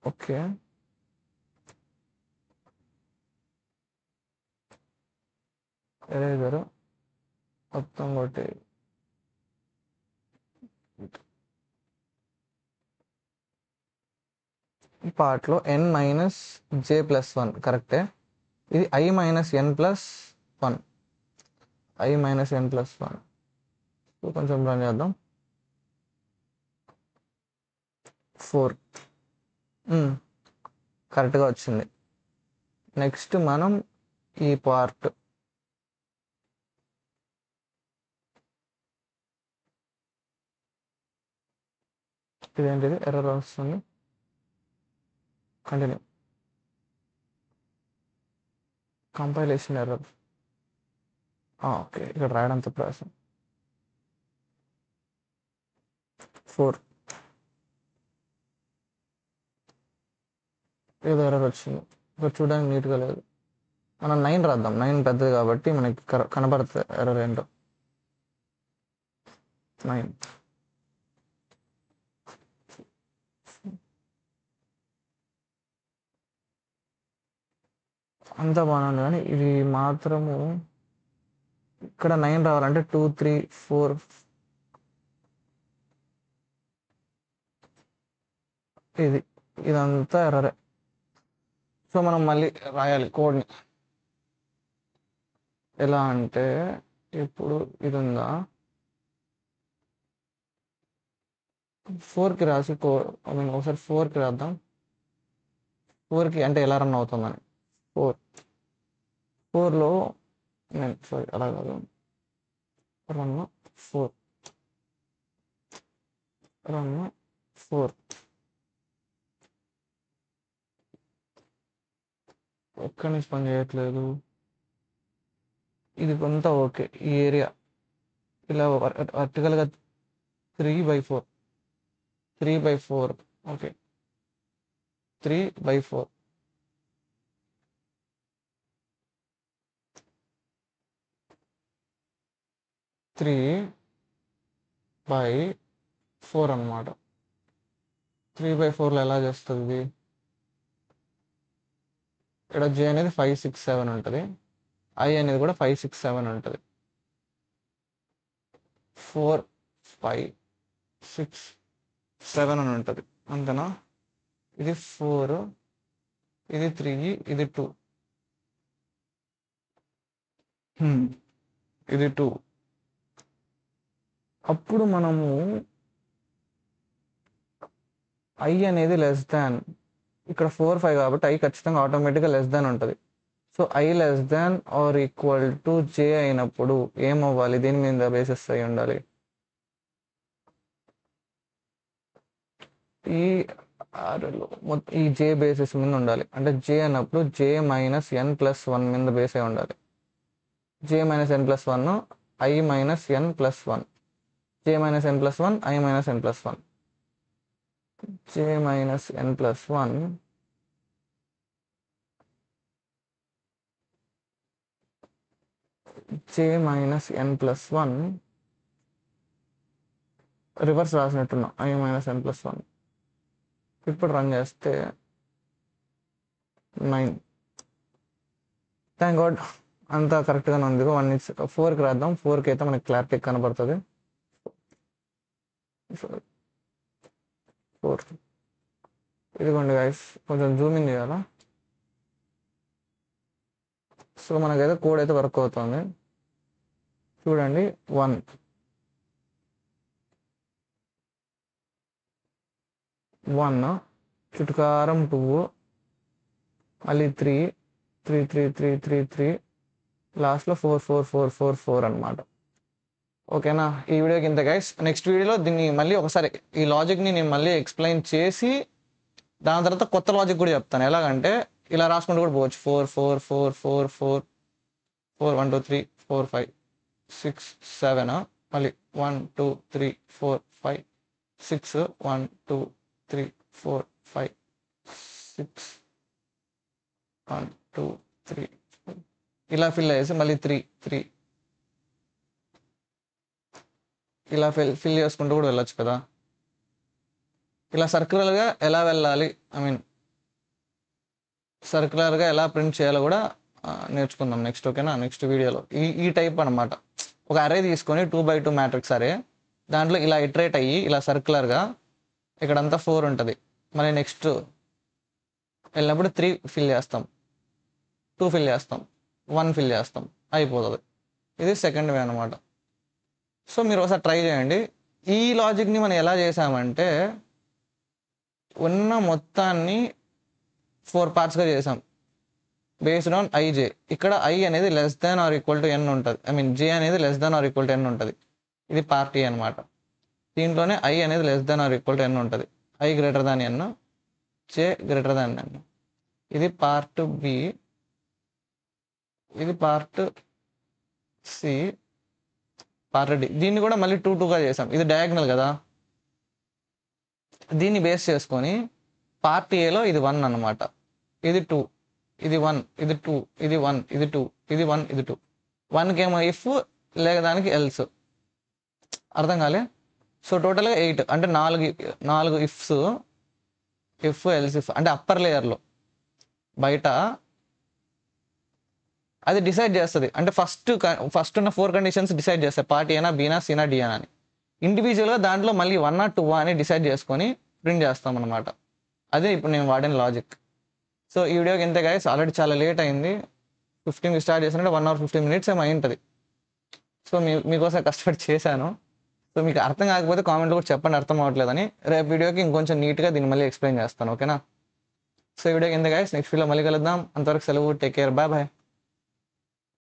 Okay, eraser మొత్తం కొట్టి ఈ పార్ట్లో n - J + 1 కరెక్టే. ఇది I - n + 1. I - n + 1. So కొంచెం రన్ చేద్దాం. 4 కరెక్ట్గా వచ్చింది. నెక్స్ట్ మనం ఈ పార్ట్ ఇదేంటిది ఎర్రర్ వస్తుంది, కంటిన్యూ, కంపైలేషన్ ఎర్రర్. ఓకే, ఇక్కడ రాయడం తప్పు రాసాం. 4 ఏదో ఎర్రర్ వచ్చింది, ఇక్కడ చూడడానికి నీట్గా లేదు. మనం 9 రాద్దాం, 9 పెద్దది కాబట్టి మనకి కనబడుతుంది ఎర్రర్ ఏంటో. 9 అంతా బాగుంది, కానీ ఇది మాత్రము ఇక్కడ 9 రావాలంటే 2 3 4 ఇదంతా ఎర్రరే. సో మనం మళ్ళీ రాయాలి కోడ్ని. ఎలా అంటే ఇప్పుడు ఇది ఉందా, 4కి రాసి ఒకసారి 4కి రాద్దాం. 4కి అంటే ఎలా రన్ అవుతుందని. 4లో నేను సారీ అలా కాదు, రన్ 4 ఎక్కడి నుంచి పని చేయట్లేదు. ఇది కొంత ఓకే, ఈ ఏరియా ఇలా వర్టికల్గా 3/4 ఓకే, 3/4 3/4 అనమాట. 3/4లో ఎలా చేస్తుంది, ఇక్కడ జే అనేది 5 6 7 ఉంటుంది, ఐ అనేది కూడా 5 6 7 ఉంటుంది. 4 5 6 7 అని ఉంటుంది అంతేనా. ఇది 4, ఇది 3, ఇది 2, ఇది 2. అప్పుడు మనము ఐ అనేది లెస్ దాన్, ఇక్కడ 4 5 కాబట్టి ఐ ఖచ్చితంగా ఆటోమేటిక్గా లెస్ దాన్ ఉంటుంది. So i less than or equal to j అయినప్పుడు ఏమవ్వాలి, దీని మీద బేసిస్ అయి ఉండాలి. ఈ జే బేసిస్ మీద ఉండాలి. అంటే జే అన్నప్పుడు జే మైనస్ ఎన్ ప్లస్ 1 మీద బేస్ అయి ఉండాలి. J minus n plus 1 i minus n plus 1, j minus n plus 1 i minus n plus 1, j minus n plus 1 j minus n plus 1 reverse రాసినట్టున్నా, ఐ మైనస్ ఎన్ ప్లస్ 1. ఇప్పుడు run చేస్తే 9. Thank God అంతా కరెక్ట్గానే ఉంది. 4కి రాద్దాం. 4కి అయితే మనకి క్లారిటీ కనబడుతుంది. 4 ఇదిగోండి గైస్, కొంచెం జూమ్ ఇన్ చేయాలా. సో మనకైతే కోడ్ అయితే వర్క్ అవుతుంది చూడండి. 1 చుట్టుకారం 2, మళ్ళీ 3 3 3 3 3 3 లాస్ట్లో 4 4 4 4 4 అనమాట. ఓకేనా, ఈ వీడియోకి ఇంత గైస్. నెక్స్ట్ వీడియోలో దీన్ని మళ్ళీ ఒకసారి ఈ లాజిక్ని నేను మళ్ళీ ఎక్స్ప్లెయిన్ చేసి దాని తర్వాత కొత్త లాజిక్ కూడా చెప్తాను. ఎలాగంటే ఇలా రాసుకుంటూ కూడా పోవచ్చు. 4 4 4 4 4 4 1 2 3 4 5 6 7 మళ్ళీ 1 2 3 4 5 6 1 2 3 4 5 6 1 2 3 ఇలా ఫిల్ అయ్యేసి మళ్ళీ 3 3 ఇలా ఫిల్ చేసుకుంటూ కూడా వెళ్ళొచ్చు కదా. ఇలా సర్క్యులర్గా ఎలా వెళ్ళాలి, సర్క్యులర్గా ఎలా ప్రింట్ చేయాలో కూడా నేర్చుకుందాం నెక్స్ట్. ఓకేనా, నెక్స్ట్ వీడియోలో ఈ టైప్ అనమాట. ఒక అరే తీసుకొని 2x2 మ్యాట్రిక్స్ అరే, దాంట్లో ఇలా ఇటరేట్ అయ్యి ఇలా సర్క్యులర్గా ఇక్కడంతా 4 ఉంటుంది. మళ్ళీ నెక్స్ట్ వెళ్ళినప్పుడు 3 ఫిల్ చేస్తాం, 2 ఫిల్ చేస్తాం, 1 ఫిల్ చేస్తాం, అయిపోతుంది. ఇది సెకండ్ వే అనమాట. సో మీరు ఒకసారి ట్రై చేయండి. ఈ లాజిక్ని మనం ఎలా చేసామంటే ఉన్న మొత్తాన్ని 4 పార్ట్స్గా చేసాం బేస్డ్ ఆన్ ఐజే. ఇక్కడ ఐ అనేది less than or equal to n ఉంటుంది, జే అనేది less than or equal to n ఉంటుంది. ఇది పార్ట్ ఏ అనమాట. దీంట్లోనే ఐ అనేది less than or equal to n ఉంటుంది. I greater than n, j greater than n. ఇది పార్ట్ బి, ఇది పార్ట్ సి, పార్ట్ డి. దీన్ని కూడా మళ్ళీ 2 2గా చేసాం. ఇది డయాగ్నల్ కదా, దీన్ని బేస్ చేసుకొని పార్ట్ ఏలో ఇది 1 అనమాట, ఇది 2, ఇది 1, ఇది 2, ఇది 1, ఇది 2, ఇది 1, ఇది 2. 1కి ఏమో ఇఫ్ లేక దానికి ఎల్స్. అర్థం కాలే? సో టోటల్గా 8 అంటే 4 ఇఫ్స్, ఇఫ్ ఎల్స్ ఇఫ్ అంటే అప్పర్ లేయర్లో బయట అది డిసైడ్ చేస్తుంది. అంటే ఫస్ట్ ఉన్న 4 కండిషన్స్ డిసైడ్ చేస్తాయి పార్ట్ ఏనా, బీనా, సీనా, డినా అని. ఇండివిజువల్గా దాంట్లో మళ్ళీ 1 or 2 అని డిసైడ్ చేసుకొని ప్రింట్ చేస్తాం అనమాట. అదే ఇప్పుడు నేను వాడిన లాజిక్. సో ఈ వీడియోకి ఇంతే గైస్, ఆల్రెడీ చాలా లేట్ అయింది. 15కి స్టార్ట్ చేసినట్టే 1 hour 15 minutes ఏమో అయింటుంది. సో మీకోసం కష్టపడి చేశాను. సో మీకు అర్థం కాకపోతే కామెంట్లో కూడా చెప్పండి అర్థం అవ్వట్లేదని. రేపు వీడియోకి ఇంకొంచెం నీట్గా దీన్ని మళ్ళీ ఎక్స్ప్లెయిన్ చేస్తాను, ఓకేనా? సో ఈ వీడియోకి ఇంతే గైస్, నెక్స్ట్ వీడియో మళ్ళీ కలుద్దాం. అంతవరకు సెలవు, టేక్ కేర్, బాయ్ బాయ్.